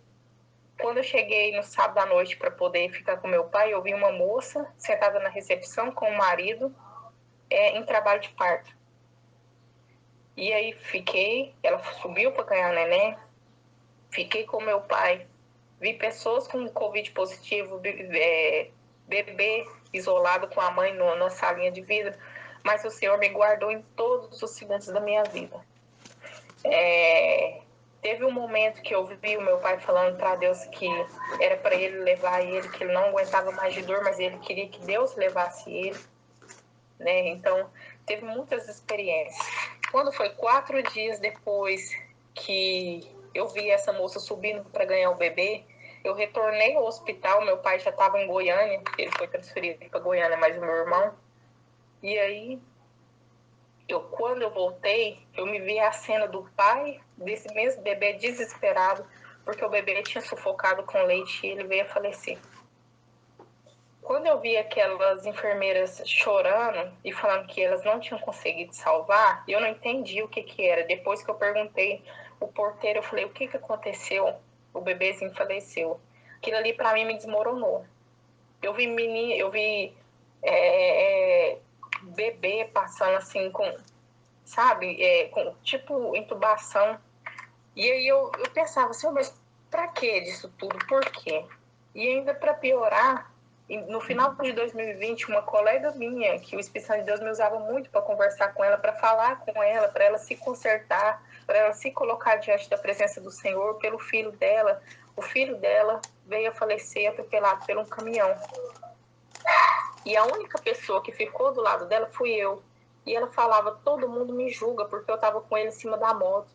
Quando eu cheguei no sábado à noite para poder ficar com meu pai, eu vi uma moça sentada na recepção com o marido em trabalho de parto. E aí ela subiu para ganhar neném, fiquei com meu pai. Vi pessoas com Covid positivo, bebê isolado com a mãe na salinha de vidro, mas o Senhor me guardou em todos os segundos da minha vida. Teve um momento que eu vi o meu pai falando para Deus que era para ele levar ele, que ele não aguentava mais de dor, mas ele queria que Deus levasse ele, né? Então, teve muitas experiências. Quando foi 4 dias depois que eu vi essa moça subindo para ganhar o bebê, eu retornei ao hospital. Meu pai já estava em Goiânia, ele foi transferido para Goiânia, mais o meu irmão. E aí, quando eu voltei, eu me vi a cena do pai desse mesmo bebê desesperado, porque o bebê tinha sufocado com leite e ele veio a falecer. Quando eu vi aquelas enfermeiras chorando e falando que elas não tinham conseguido salvar, eu não entendi o que era. Depois que eu perguntei o porteiro, eu falei: o que aconteceu? O bebezinho faleceu. Aquilo ali para mim me desmoronou. Eu vi bebê passando assim com, sabe, com tipo intubação. E aí eu pensava assim: mas para que disso tudo? Por quê? E ainda para piorar, no final de 2020, uma colega minha, que o Espírito Santo de Deus me usava muito para conversar com ela, para falar com ela, para ela se consertar, para ela se colocar diante da presença do Senhor, pelo filho dela. O filho dela veio a falecer atropelado por um caminhão. E a única pessoa que ficou do lado dela fui eu. E ela falava: todo mundo me julga porque eu estava com ele em cima da moto.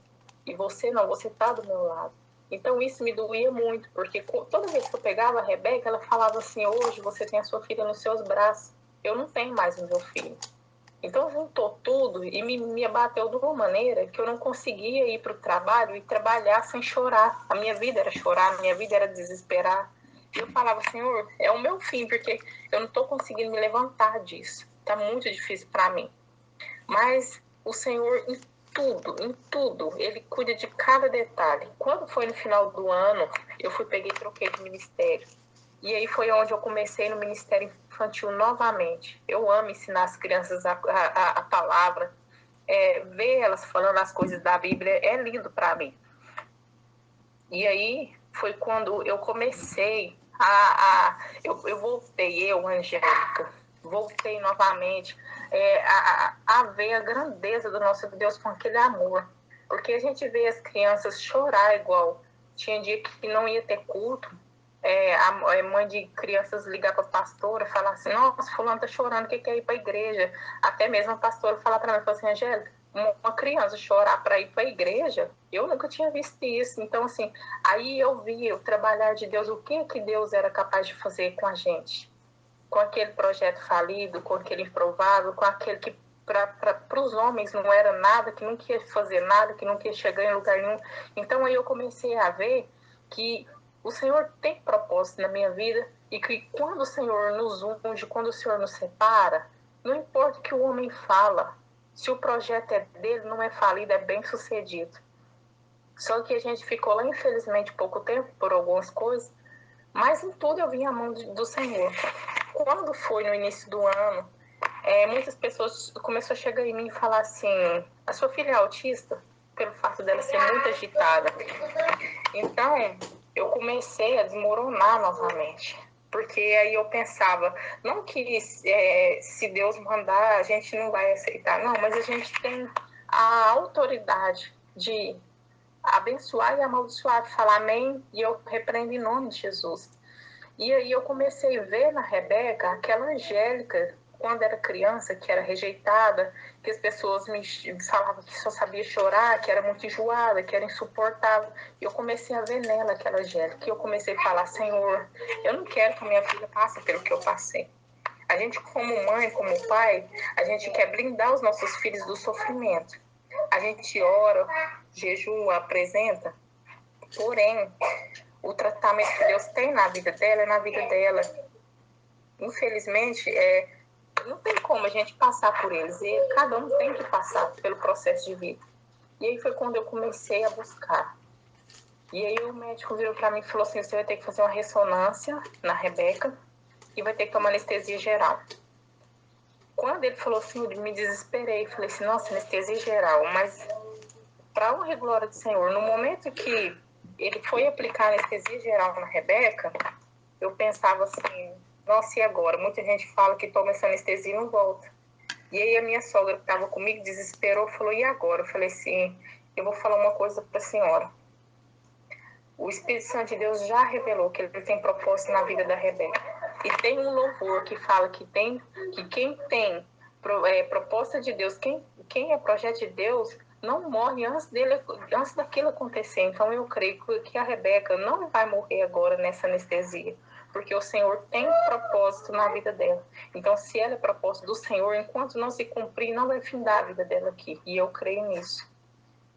E você não, você está do meu lado. Então isso me doía muito, porque toda vez que eu pegava a Rebeca, ela falava assim: hoje você tem a sua filha nos seus braços, eu não tenho mais o meu filho. Então juntou tudo e me abateu de uma maneira que eu não conseguia ir para o trabalho e trabalhar sem chorar. A minha vida era chorar, a minha vida era desesperar. E eu falava: Senhor, é o meu fim, porque eu não estou conseguindo me levantar disso. Está muito difícil para mim. Mas o Senhor, em tudo, Ele cuida de cada detalhe. Quando foi no final do ano, eu peguei e troquei de ministério. E aí foi onde eu comecei no Ministério Infantil novamente. Eu amo ensinar as crianças a palavra, ver elas falando as coisas da Bíblia, é lindo para mim. E aí foi quando eu comecei eu voltei, Angélica, voltei novamente a ver a grandeza do nosso Deus com aquele amor. Porque a gente vê as crianças chorar igual. Tinha dia que não ia ter culto, a mãe de crianças ligar para a pastora, falar assim, nossa, fulano tá chorando, o que é ir para a igreja? Até mesmo a pastora falar para mim, falar assim, Angélica, uma criança chorar para ir para a igreja, eu nunca tinha visto isso. Então, assim, aí eu vi o trabalhar de Deus, o que Deus era capaz de fazer com a gente. Com aquele projeto falido, com aquele improvável, com aquele que para os homens não era nada, que não queria fazer nada, que não queria chegar em lugar nenhum. Então aí eu comecei a ver que o Senhor tem propósito na minha vida e que quando o Senhor nos unge, quando o Senhor nos separa, não importa o que o homem fala, se o projeto é dele, não é falido, é bem sucedido. Só que a gente ficou lá, infelizmente, pouco tempo por algumas coisas, mas em tudo eu vi a mão do Senhor. Quando foi no início do ano, muitas pessoas começaram a chegar em mim e falar assim, a sua filha é autista? Pelo fato dela ser muito agitada. Então, eu comecei a desmoronar novamente. Porque aí eu pensava, não que se Deus mandar, a gente não vai aceitar. Não, mas a gente tem a autoridade de abençoar e amaldiçoar, de falar amém, e eu repreendo em nome de Jesus. E aí eu comecei a ver na Rebeca aquela Angélica, quando era criança, que era rejeitada, que as pessoas me falavam que só sabia chorar, que era muito enjoada, que era insuportável. E eu comecei a ver nela aquela Angélica. E eu comecei a falar, Senhor, eu não quero que a minha filha passe pelo que eu passei. A gente, como mãe, como pai, a gente quer blindar os nossos filhos do sofrimento. A gente ora, jejua, apresenta, porém, o tratamento que Deus tem na vida dela é na vida dela. Infelizmente, não tem como a gente passar por eles. E cada um tem que passar pelo processo de vida. E aí foi quando eu comecei a buscar. E aí o médico virou para mim e falou assim, você vai ter que fazer uma ressonância na Rebeca e vai ter que tomar anestesia geral. Quando ele falou assim, eu me desesperei. Falei assim, nossa, anestesia geral. Mas, para honra e glória do Senhor, no momento que ele foi aplicar anestesia geral na Rebeca, eu pensava assim, nossa, e agora? Muita gente fala que toma essa anestesia e não volta. E aí a minha sogra que estava comigo desesperou, falou, e agora? Eu falei assim, eu vou falar uma coisa para a senhora. O Espírito Santo de Deus já revelou que ele tem propósito na vida da Rebeca. E tem um louvor que fala que quem tem proposta de Deus, quem é projeto de Deus, não morre antes daquilo acontecer. Então eu creio que a Rebeca não vai morrer agora nessa anestesia, porque o Senhor tem propósito na vida dela. Então, se ela é propósito do Senhor, enquanto não se cumprir, não vai findar a vida dela aqui. E eu creio nisso.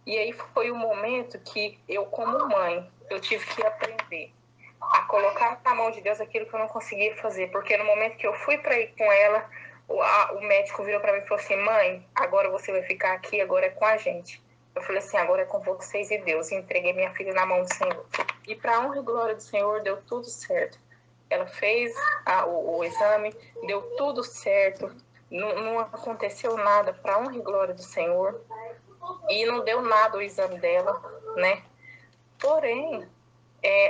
E aí foi o momento que eu, como mãe, eu tive que aprender a colocar na mão de Deus aquilo que eu não conseguia fazer. Porque no momento que eu fui para ir com ela, o médico virou para mim e falou assim, mãe, agora você vai ficar aqui, agora é com a gente. Eu falei assim, agora é com vocês e Deus. E entreguei minha filha na mão do Senhor. E para a honra e glória do Senhor, deu tudo certo. Ela fez o exame, deu tudo certo. Não aconteceu nada, para a honra e glória do Senhor. E não deu nada o exame dela, né? Porém,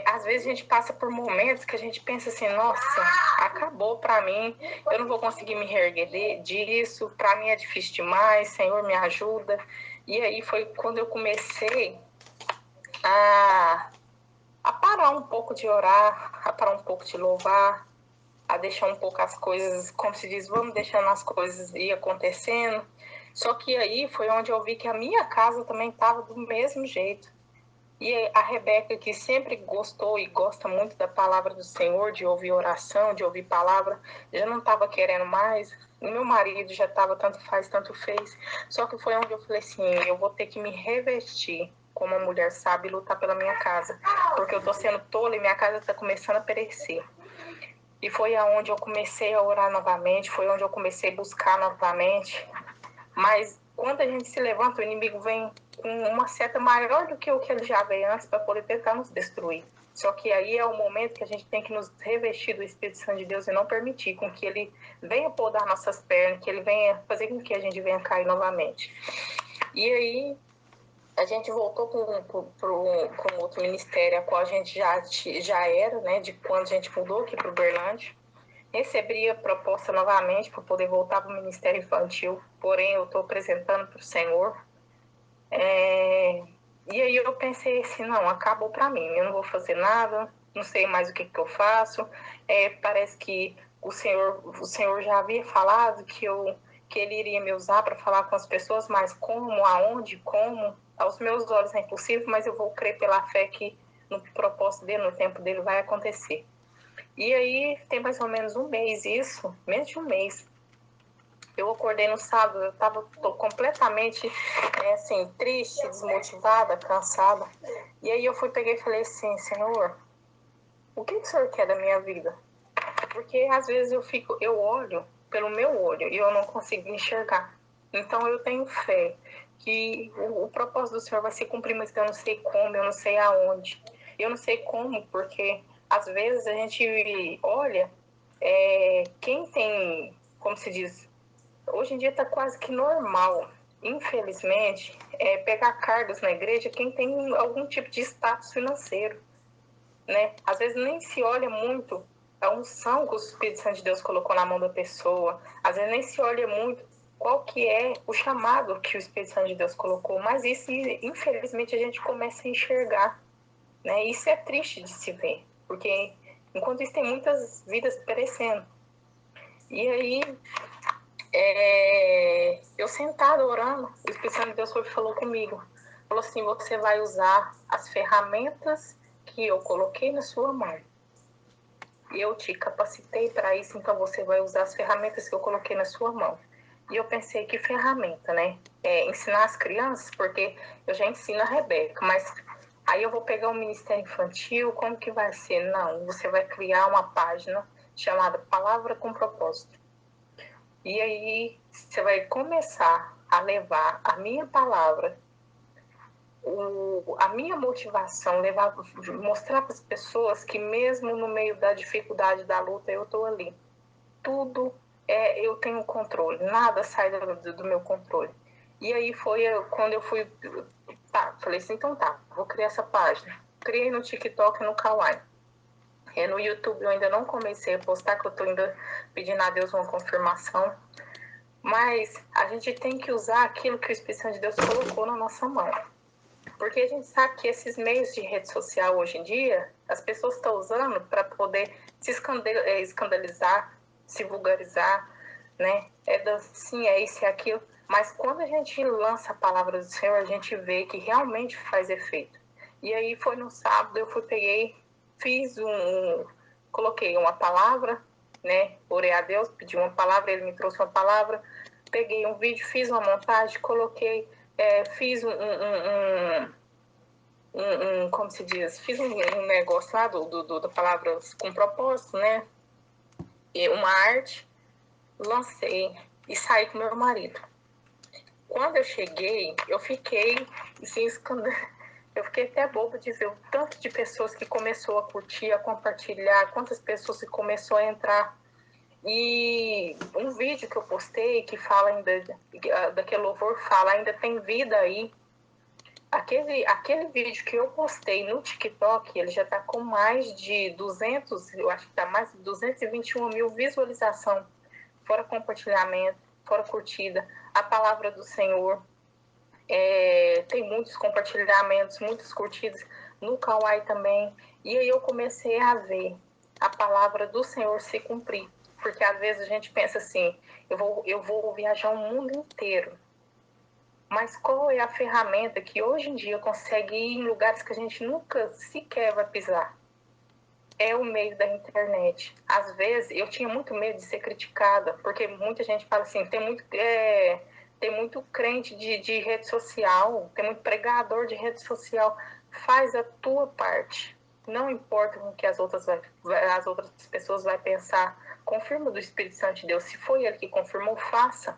às vezes a gente passa por momentos que a gente pensa assim, nossa, acabou pra mim, eu não vou conseguir me reerguer disso, pra mim é difícil demais, Senhor me ajuda. E aí foi quando eu comecei a parar um pouco de orar, a parar um pouco de louvar, a deixar um pouco as coisas, como se diz, vamos deixando as coisas ir acontecendo. Só que aí foi onde eu vi que a minha casa também estava do mesmo jeito. E a Rebeca, que sempre gostou e gosta muito da palavra do Senhor, de ouvir oração, de ouvir palavra, já não estava querendo mais. O meu marido já estava tanto faz, tanto fez. Só que foi onde eu falei assim, eu vou ter que me revestir como uma mulher sábia e lutar pela minha casa. Porque eu estou sendo tola e minha casa está começando a perecer. E foi aonde eu comecei a orar novamente, foi onde eu comecei a buscar novamente. Mas quando a gente se levanta, o inimigo vem com uma seta maior do que o que ele já veio antes para poder tentar nos destruir. Só que aí é o momento que a gente tem que nos revestir do Espírito Santo de Deus e não permitir com que ele venha podar nossas pernas, que ele venha fazer com que a gente venha cair novamente. E aí a gente voltou para um outro ministério, a qual a gente já era, né, de quando a gente mudou aqui para o Uberlândia. Recebi a proposta novamente para poder voltar para o Ministério Infantil, porém eu estou apresentando para o Senhor. E aí eu pensei assim, não, acabou para mim, eu não vou fazer nada, não sei mais o que eu faço. Parece que o Senhor já havia falado que ele iria me usar para falar com as pessoas, mas como, aonde, como, aos meus olhos é impossível, mas eu vou crer pela fé que no propósito dele, no tempo dele, vai acontecer. E aí tem mais ou menos um mês isso, menos de um mês. Eu acordei no sábado, eu tô completamente assim, triste, desmotivada, cansada. E aí eu peguei e falei assim, Senhor, o que o Senhor quer da minha vida? Porque às vezes eu olho pelo meu olho e eu não consigo enxergar. Então eu tenho fé que o propósito do Senhor vai se cumprir, mas eu não sei como, eu não sei aonde. Eu não sei como, porque às vezes a gente olha quem tem, como se diz, hoje em dia está quase que normal, infelizmente, pegar cargos na igreja quem tem algum tipo de status financeiro, né? Às vezes nem se olha muito a unção que o Espírito Santo de Deus colocou na mão da pessoa, às vezes nem se olha muito qual que é o chamado que o Espírito Santo de Deus colocou, mas isso, infelizmente, a gente começa a enxergar, né? Isso é triste de se ver, porque enquanto isso tem muitas vidas perecendo. E aí, eu sentada orando, o Espírito Santo de Deus falou comigo, falou assim, você vai usar as ferramentas que eu coloquei na sua mão. Eu te capacitei para isso, então você vai usar as ferramentas que eu coloquei na sua mão. E eu pensei, que ferramenta, né? Ensinar as crianças, porque eu já ensino a Rebeca, mas aí eu vou pegar o Ministério Infantil, como que vai ser? Não, você vai criar uma página chamada Palavra com Propósito. E aí você vai começar a levar a minha palavra, a minha motivação, mostrar para as pessoas que mesmo no meio da dificuldade da luta eu estou ali. Tudo eu tenho controle, nada sai do meu controle. E aí foi quando eu fui, falei assim, então vou criar essa página. Criei no TikTok e no Kawaii. No YouTube eu ainda não comecei a postar, que eu estou ainda pedindo a Deus uma confirmação. Mas a gente tem que usar aquilo que o Espírito Santo de Deus colocou na nossa mão. Porque a gente sabe que esses meios de rede social hoje em dia, as pessoas estão usando para poder se escandalizar, se vulgarizar, né? Sim, é isso e aquilo. Mas quando a gente lança a palavra do Senhor, a gente vê que realmente faz efeito. E aí foi no sábado, eu peguei, coloquei uma palavra, né? Orei a Deus, pedi uma palavra, ele me trouxe uma palavra, peguei um vídeo, fiz uma montagem, coloquei, fiz como se diz, fiz um negócio lá da palavra com propósito, né? E uma arte, lancei e saí com meu marido. Quando eu cheguei, eu fiquei assim, eu fiquei até boba de ver o tanto de pessoas que começou a curtir, a compartilhar, quantas pessoas que começou a entrar. E um vídeo que eu postei que fala ainda, daquele louvor fala, ainda tem vida aí. Aquele vídeo que eu postei no TikTok, ele já está com mais de 200, eu acho que está mais de 221 mil visualizações, fora compartilhamento, fora curtida. A palavra do Senhor tem muitos compartilhamentos, muitas curtidas no Kawaii também. E aí eu comecei a ver a palavra do Senhor se cumprir. Porque às vezes a gente pensa assim, eu vou viajar o mundo inteiro. Mas qual é a ferramenta que hoje em dia consegue ir em lugares que a gente nunca sequer vai pisar? É o meio da internet. Às vezes eu tinha muito medo de ser criticada, porque muita gente fala assim, tem muito crente de rede social, tem muito pregador de rede social. Faz a tua parte. Não importa o que as outras pessoas vão pensar. Confirma do Espírito Santo de Deus. Se foi ele que confirmou, faça.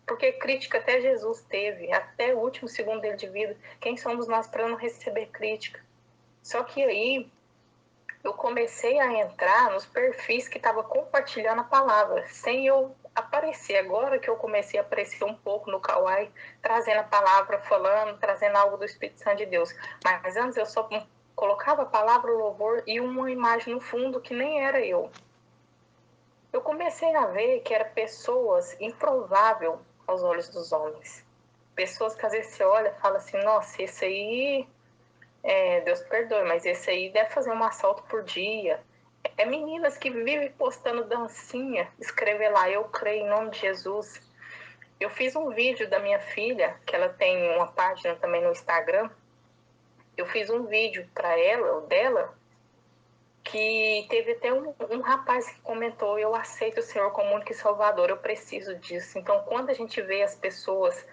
Porque crítica até Jesus teve, até o último segundo dele de vida. Quem somos nós para não receber crítica? Só que aí eu comecei a entrar nos perfis que estavam compartilhando a palavra, sem eu aparecer. Agora que eu comecei a aparecer um pouco no Kawaii, trazendo a palavra, falando, trazendo algo do Espírito Santo de Deus. Mas antes eu só colocava a palavra, o louvor e uma imagem no fundo que nem era eu. Eu comecei a ver que eram pessoas improváveis aos olhos dos homens. Pessoas que às vezes você olha e fala assim, nossa, esse aí, Deus perdoe, mas esse aí deve fazer um assalto por dia. É meninas que vivem postando dancinha, escrever lá, eu creio em nome de Jesus. Eu fiz um vídeo da minha filha, que ela tem uma página também no Instagram. Eu fiz um vídeo para ela, dela, que teve até um rapaz que comentou, eu aceito o Senhor como único e salvador, eu preciso disso. Então, quando a gente vê as pessoas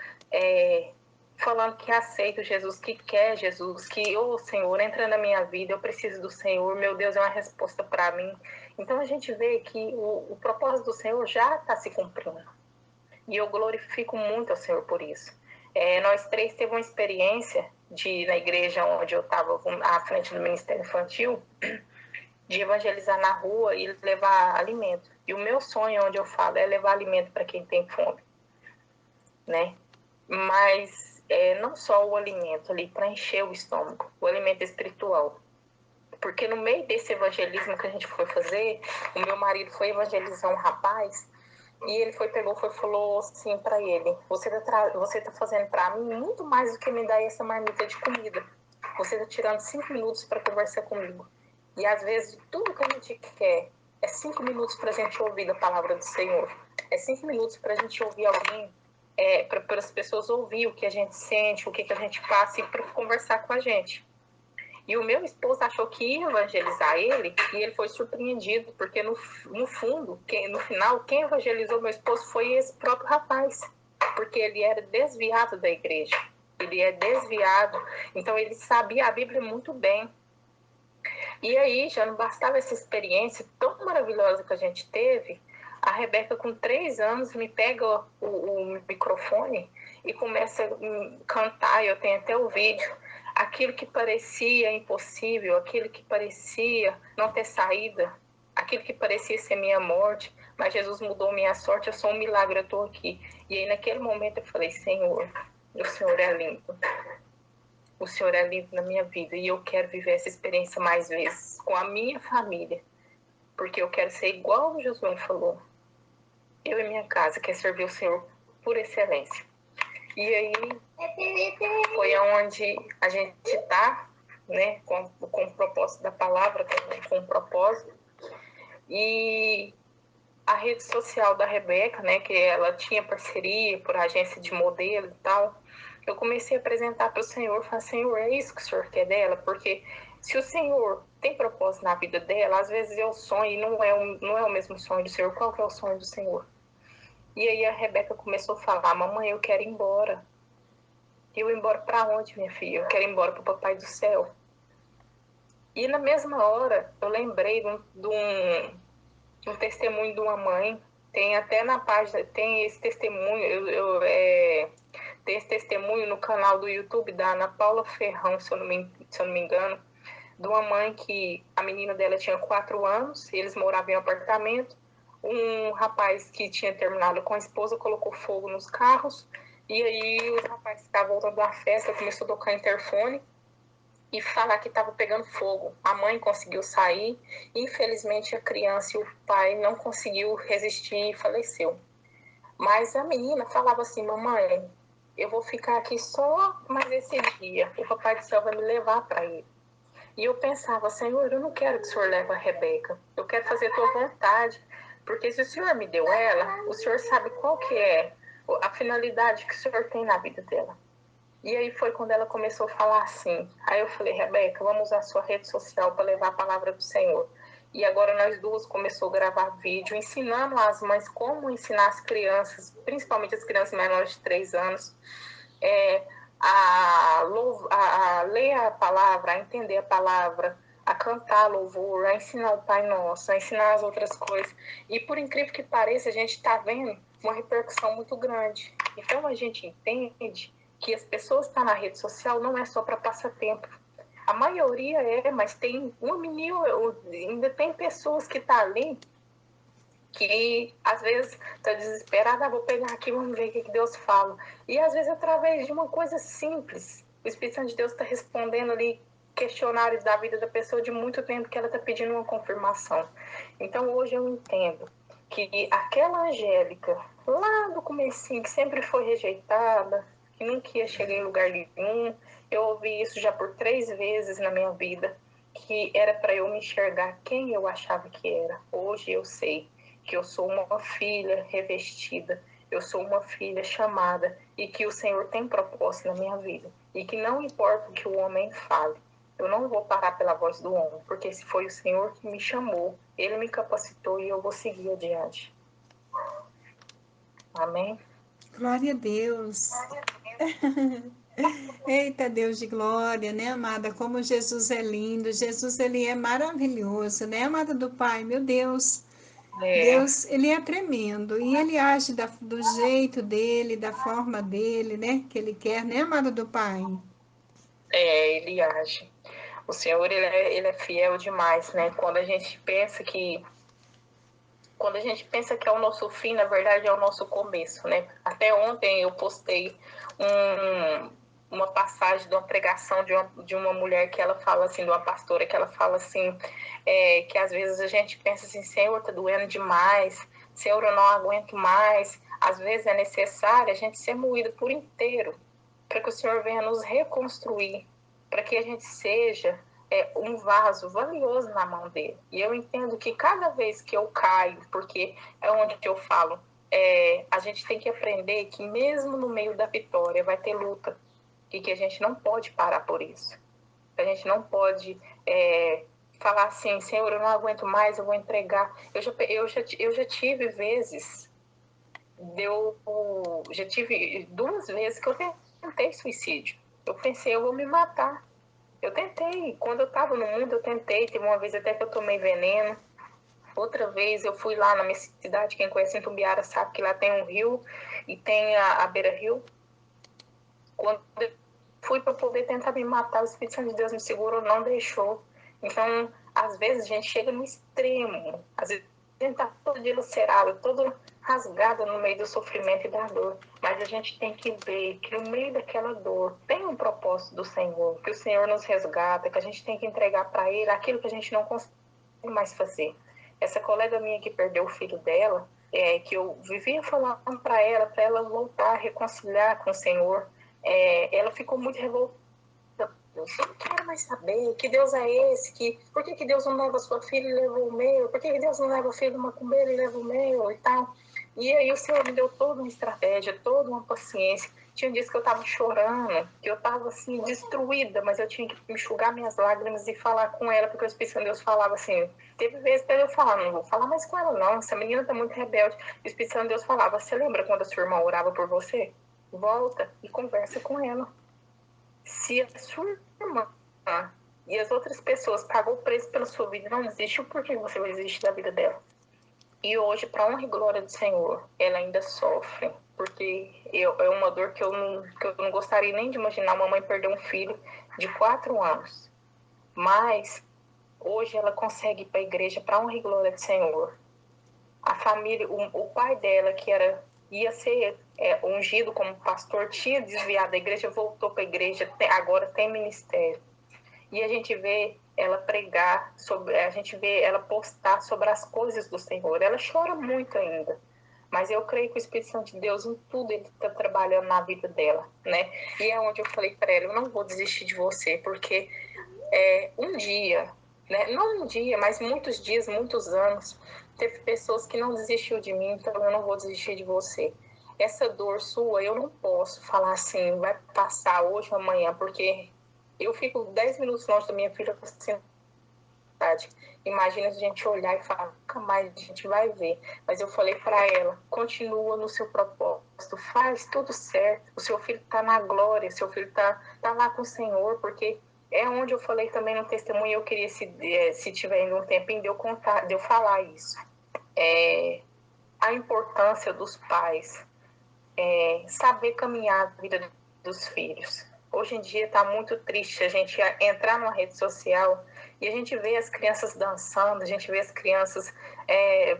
falando que aceita Jesus, que quer Jesus, que, ô Senhor, entra na minha vida, eu preciso do Senhor, meu Deus, é uma resposta para mim. Então, a gente vê que o propósito do Senhor já está se cumprindo. E eu glorifico muito ao Senhor por isso. Nós três teve uma experiência na igreja onde eu estava à frente do Ministério Infantil, de evangelizar na rua e levar alimento. E o meu sonho, onde eu falo, é levar alimento para quem tem fome, né? Mas não só o alimento ali para encher o estômago, o alimento espiritual. Porque no meio desse evangelismo que a gente foi fazer, o meu marido foi evangelizar um rapaz e ele falou assim para ele, você tá fazendo para mim muito mais do que me dar essa marmita de comida. Você tá tirando 5 minutos para conversar comigo. E às vezes tudo que a gente quer é 5 minutos para a gente ouvir a palavra do Senhor. É 5 minutos para a gente ouvir alguém, para as pessoas ouvir o que a gente sente, o que a gente passa e para conversar com a gente. E o meu esposo achou que ia evangelizar ele e ele foi surpreendido, porque no fundo, no final, quem evangelizou meu esposo foi esse próprio rapaz, porque ele era desviado da igreja. Ele é desviado, então ele sabia a Bíblia muito bem. E aí, já não bastava essa experiência tão maravilhosa que a gente teve, a Rebeca, com 3 anos, me pega o microfone e começa a cantar, eu tenho até o vídeo, aquilo que parecia impossível, aquilo que parecia não ter saída, aquilo que parecia ser minha morte, mas Jesus mudou minha sorte, eu sou um milagre, eu estou aqui. E aí, naquele momento, eu falei, Senhor, o Senhor é lindo. O Senhor é lindo na minha vida e eu quero viver essa experiência mais vezes com a minha família, porque eu quero ser igual o Josué falou. Eu e minha casa quer servir o Senhor por excelência. E aí foi onde a gente está, né, com o propósito da palavra, com o propósito. E a rede social da Rebeca, né, que ela tinha parceria por agência de modelo e tal, eu comecei a apresentar para o Senhor, falei, Senhor, é isso que o Senhor quer dela? Porque se o Senhor tem propósito na vida dela, às vezes eu sonho e não é o mesmo sonho do Senhor. Qual que é o sonho do Senhor? E aí a Rebeca começou a falar, mamãe, eu quero ir embora. Eu ir embora para onde, minha filha? Eu quero ir embora para o Papai do Céu. E na mesma hora, eu lembrei de um testemunho de uma mãe, tem até na página, tem esse testemunho, tem esse testemunho no canal do YouTube da Ana Paula Ferrão, se eu não me engano, de uma mãe que a menina dela tinha 4 anos, eles moravam em um apartamento, um rapaz que tinha terminado com a esposa colocou fogo nos carros, e aí o rapaz que estava voltando da festa começou a tocar interfone, e falar que estava pegando fogo. A mãe conseguiu sair, infelizmente a criança e o pai não conseguiu resistir e faleceu. Mas a menina falava assim, mamãe, eu vou ficar aqui só mais esse dia, o Papai do Céu vai me levar para ele. E eu pensava, Senhor, eu não quero que o Senhor leve a Rebeca, eu quero fazer a tua vontade, porque se o Senhor me deu ela, o Senhor sabe qual que é a finalidade que o Senhor tem na vida dela. E aí foi quando ela começou a falar assim. Aí eu falei, Rebeca, vamos usar a sua rede social para levar a palavra do Senhor. E agora nós duas começamos a gravar vídeo, ensinando as mães como ensinar as crianças, principalmente as crianças menores de 3 anos, a ler a palavra, a entender a palavra, a cantar louvor, a ensinar o Pai Nosso, a ensinar as outras coisas. E por incrível que pareça, a gente está vendo uma repercussão muito grande. Então a gente entende que as pessoas que estão na rede social não é só para passatempo. A maioria mas tem um menino, ainda tem pessoas que tá ali que às vezes tá desesperada, vou pegar aqui, vamos ver o que Deus fala. E às vezes através de uma coisa simples, o Espírito Santo de Deus está respondendo ali questionários da vida da pessoa de muito tempo que ela está pedindo uma confirmação. Então hoje eu entendo que aquela Angélica, lá do comecinho, que sempre foi rejeitada, que nunca ia chegar em lugar nenhum, eu ouvi isso já por 3 vezes na minha vida, que era para eu me enxergar quem eu achava que era. Hoje eu sei que eu sou uma filha revestida, eu sou uma filha chamada e que o Senhor tem propósito na minha vida. E que não importa o que o homem fale, eu não vou parar pela voz do homem, porque se foi o Senhor que me chamou, Ele me capacitou e eu vou seguir adiante. Amém? Glória a Deus. Eita Deus de glória, né, amada? Como Jesus é lindo. Jesus, ele é maravilhoso, né, amada do Pai? Meu Deus. Deus, ele é tremendo e ele age do jeito dele, da forma dele, né? Que ele quer, né, amada do Pai? Ele age. O Senhor, ele é fiel demais, né? Quando a gente pensa que é o nosso fim, na verdade é o nosso começo, né? Até ontem eu postei uma passagem de uma pregação de uma mulher que ela fala assim, de uma pastora, que ela fala assim, que às vezes a gente pensa assim, Senhor, tá doendo demais, Senhor, eu não aguento mais. Às vezes é necessário a gente ser moído por inteiro, para que o Senhor venha nos reconstruir, para que a gente seja um vaso valioso na mão dele. E eu entendo que cada vez que eu caio, porque é onde eu falo, a gente tem que aprender que mesmo no meio da vitória vai ter luta, e que a gente não pode parar por isso. A gente não pode falar assim, Senhor, eu não aguento mais, eu vou entregar. Eu já tive vezes, já tive 2 vezes que eu tentei suicídio. Eu pensei, eu vou me matar. Eu tentei. Quando eu estava no mundo, eu tentei. Teve uma vez até que eu tomei veneno. Outra vez eu fui lá na minha cidade, quem conhece Itumbiara sabe que lá tem um rio e tem a beira-rio. Quando eu fui para poder tentar me matar, o Espírito Santo de Deus me segurou, não deixou. Então, às vezes a gente chega no extremo. Às vezes a gente está todo dilacerado, todo rasgado no meio do sofrimento e da dor. Mas a gente tem que ver que no meio daquela dor tem um propósito do Senhor, que o Senhor nos resgata, que a gente tem que entregar para Ele aquilo que a gente não consegue mais fazer. Essa colega minha que perdeu o filho dela, que eu vivia falando para ela voltar a reconciliar com o Senhor, ela ficou muito revoltada. Eu não quero mais saber que Deus é esse, por que Deus não leva a sua filha e leva o meu? Por que Deus não leva o filho do macumbeiro e leva o meu e tal? E aí o Senhor me deu toda uma estratégia, toda uma paciência. Tinha dias que eu estava chorando, que eu estava assim, destruída, mas eu tinha que enxugar minhas lágrimas e falar com ela, porque o Espírito Santo de Deus falava assim, teve vezes que eu falava, não vou falar mais com ela não, essa menina está muito rebelde. O Espírito Santo de Deus falava, você lembra quando a sua irmã orava por você? Volta e conversa com ela. Se a sua irmã e as outras pessoas pagou o preço pela sua vida e não desistiu, por que você vai desistir da vida dela? E hoje, para honra e glória do Senhor, ela ainda sofre, porque é uma dor que eu não gostaria nem de imaginar. A mamãe perder um filho de 4 anos, mas hoje ela consegue ir para a igreja para honra e glória do Senhor. A família, o pai dela, que ia ser ungido como pastor, tinha desviado da igreja, voltou para a igreja, agora tem ministério. E a gente vê ela pregar, a gente vê ela postar sobre as coisas do Senhor. Ela chora muito ainda, mas eu creio que o Espírito Santo de Deus, em tudo, ele está trabalhando na vida dela, né? E é onde eu falei para ela, eu não vou desistir de você, porque um dia, né? Não um dia, mas muitos dias, muitos anos, teve pessoas que não desistiu de mim, então eu não vou desistir de você. Essa dor sua, eu não posso falar assim, vai passar hoje ou amanhã, porque eu fico 10 minutos longe da minha filha com ansiedade. Imagina se a gente olhar e falar, nunca mais a gente vai ver. Mas eu falei para ela, continua no seu propósito, faz tudo certo. O seu filho está na glória, seu filho tá lá com o Senhor, porque é onde eu falei também no testemunho, eu queria, se tiver ainda um tempinho, de eu falar isso. A importância dos pais, saber caminhar a vida dos filhos. Hoje em dia está muito triste a gente entrar numa rede social e a gente vê as crianças dançando, a gente vê as crianças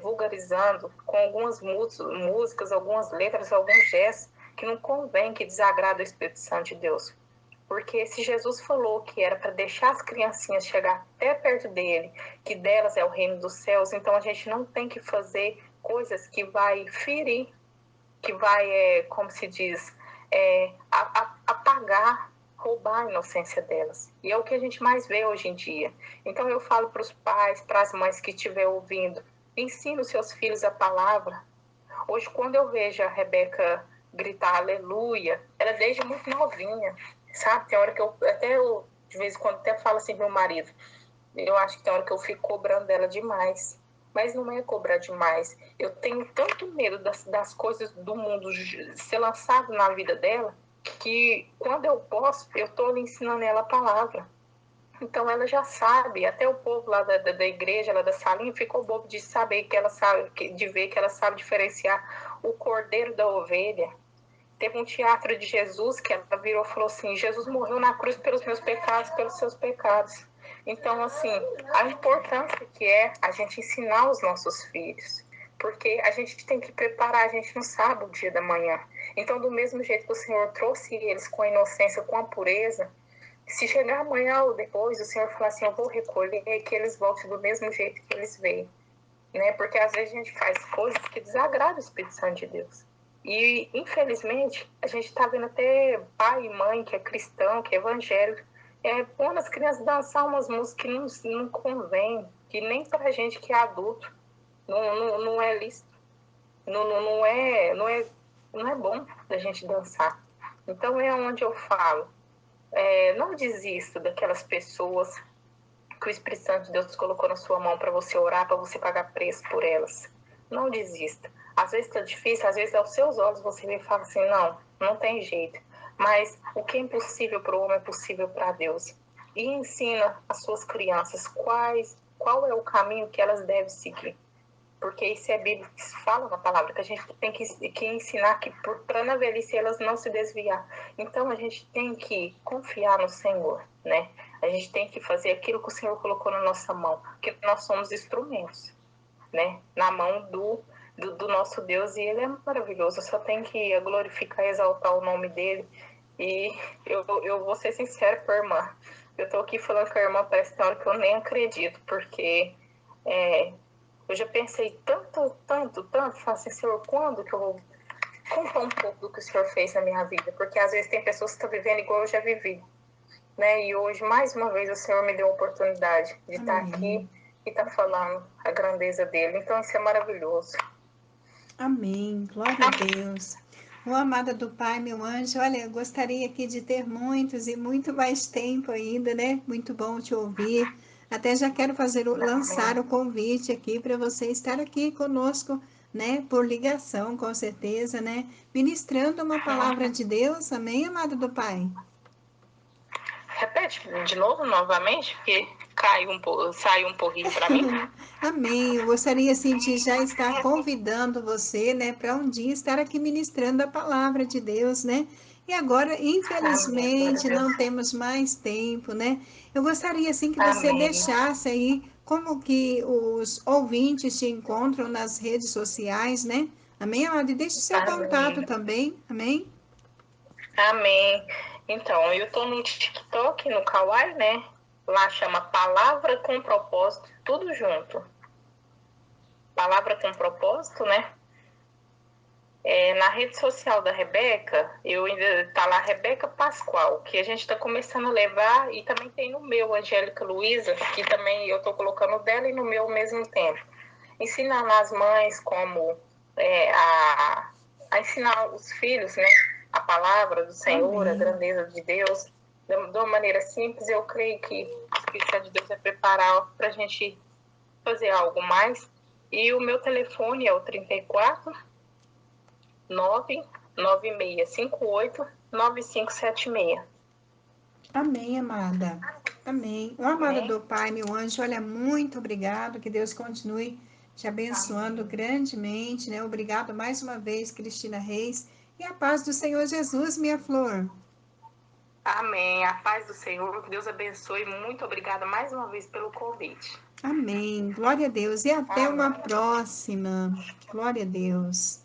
vulgarizando com algumas músicas, algumas letras, alguns gestos que não convém, que desagrada o Espírito Santo de Deus. Porque se Jesus falou que era para deixar as criancinhas chegar até perto dele, que delas é o reino dos céus, então a gente não tem que fazer coisas que vai ferir, que vai, como se diz, apagar, roubar a inocência delas. E é o que a gente mais vê hoje em dia. Então eu falo para os pais, para as mães que estiverem ouvindo, ensine os seus filhos a palavra. Hoje, quando eu vejo a Rebeca gritar aleluia, ela desde muito novinha, sabe? Tem hora que eu de vez em quando até falo assim pro meu marido, eu acho que tem hora que eu fico cobrando dela demais. Mas não é cobrar demais. Eu tenho tanto medo das coisas do mundo ser lançado na vida dela, que quando eu posso, eu estou ensinando ela a palavra. Então ela já sabe, até o povo lá da igreja, lá da salinha, ficou bobo de saber que ela sabe, de ver que ela sabe diferenciar o cordeiro da ovelha. Teve um teatro de Jesus que ela virou e falou assim: Jesus morreu na cruz pelos meus pecados, pelos seus pecados. Então, assim, a importância que é a gente ensinar os nossos filhos, porque a gente tem que preparar, a gente não sabe o dia da manhã. Então, do mesmo jeito que o Senhor trouxe eles com a inocência, com a pureza, se chegar amanhã ou depois, o Senhor falar assim: eu vou recolher, que eles voltem do mesmo jeito que eles veio, né? Porque às vezes a gente faz coisas que desagradam o Espírito Santo de Deus. E, infelizmente, a gente está vendo até pai e mãe que é cristão, que é evangélico, pondo as crianças dançar umas músicas que não convém, que nem para a gente que é adulto não é lícito, não é bom da gente dançar. Então é onde eu falo, não desista daquelas pessoas que o Espírito Santo de Deus colocou na sua mão para você orar, para você pagar preço por elas. Não desista. Às vezes está difícil, às vezes aos seus olhos você vê e fala assim, não tem jeito. Mas o que é impossível para o homem é possível para Deus. E ensina as suas crianças qual é o caminho que elas devem seguir. Porque isso é Bíblia que fala na palavra, que a gente tem que ensinar que para na velhice elas não se desviar. Então a gente tem que confiar no Senhor, né? A gente tem que fazer aquilo que o Senhor colocou na nossa mão, porque nós somos instrumentos, né? Na mão do nosso Deus, e Ele é maravilhoso. Eu só tenho que glorificar e exaltar o nome dEle. E eu vou ser sincera com a irmã. Eu tô aqui falando com a irmã, parece que tem hora que eu nem acredito, porque eu já pensei tanto, falo assim, Senhor, quando que eu vou contar um pouco do que o Senhor fez na minha vida? Porque às vezes tem pessoas que estão vivendo igual eu já vivi, né? E hoje, mais uma vez, o Senhor me deu a oportunidade de estar aqui e estar falando a grandeza dele. Então, isso é maravilhoso. Amém. Glória a Deus. Ô, amada do Pai, meu anjo, olha, eu gostaria aqui de ter muitos e muito mais tempo ainda, né? Muito bom te ouvir. Até já quero lançar o convite aqui para você estar aqui conosco, né? Por ligação, com certeza, né? Ministrando uma palavra de Deus. Amém, amada do Pai? Repete de novo, novamente, porque saiu um pouquinho para mim. Amém. Eu gostaria assim de já estar convidando você, né, para um dia estar aqui ministrando a palavra de Deus, né? E agora, infelizmente, Amém. não temos mais tempo, né? Eu gostaria assim que você Amém. deixasse aí como que os ouvintes te encontram nas redes sociais, né? Amém, amado? E deixe seu contato também. Amém? Amém. Então, eu tô no TikTok, no Kawaii, né? Lá chama Palavra com Propósito, tudo junto. Palavra com Propósito, né? Na rede social da Rebeca, eu ainda tá lá Rebeca Pascoal, que a gente está começando a levar, e também tem no meu, Angélica Luiza, que também eu tô colocando dela e no meu ao mesmo tempo. Ensinando as mães como a ensinar os filhos, né? A palavra do Senhor, a grandeza de Deus, de uma maneira simples. Eu creio que o Espírito Santo de Deus vai preparar para a gente fazer algo mais. E o meu telefone é o 34 99658 9576. Amém, amada. Amém. Ô, amada do Pai, meu anjo, olha, muito obrigado. Que Deus continue te abençoando grandemente, né? Obrigado mais uma vez, Cristina Reis. E a paz do Senhor Jesus, minha flor. Amém. A paz do Senhor, que Deus abençoe. Muito obrigada mais uma vez pelo convite. Amém. Glória a Deus. E até Amém. uma próxima. Glória a Deus.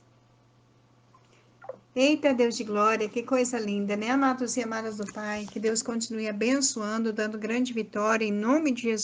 Eita, Deus de glória, que coisa linda, né, amados e amadas do Pai? Que Deus continue abençoando, dando grande vitória, em nome de Jesus.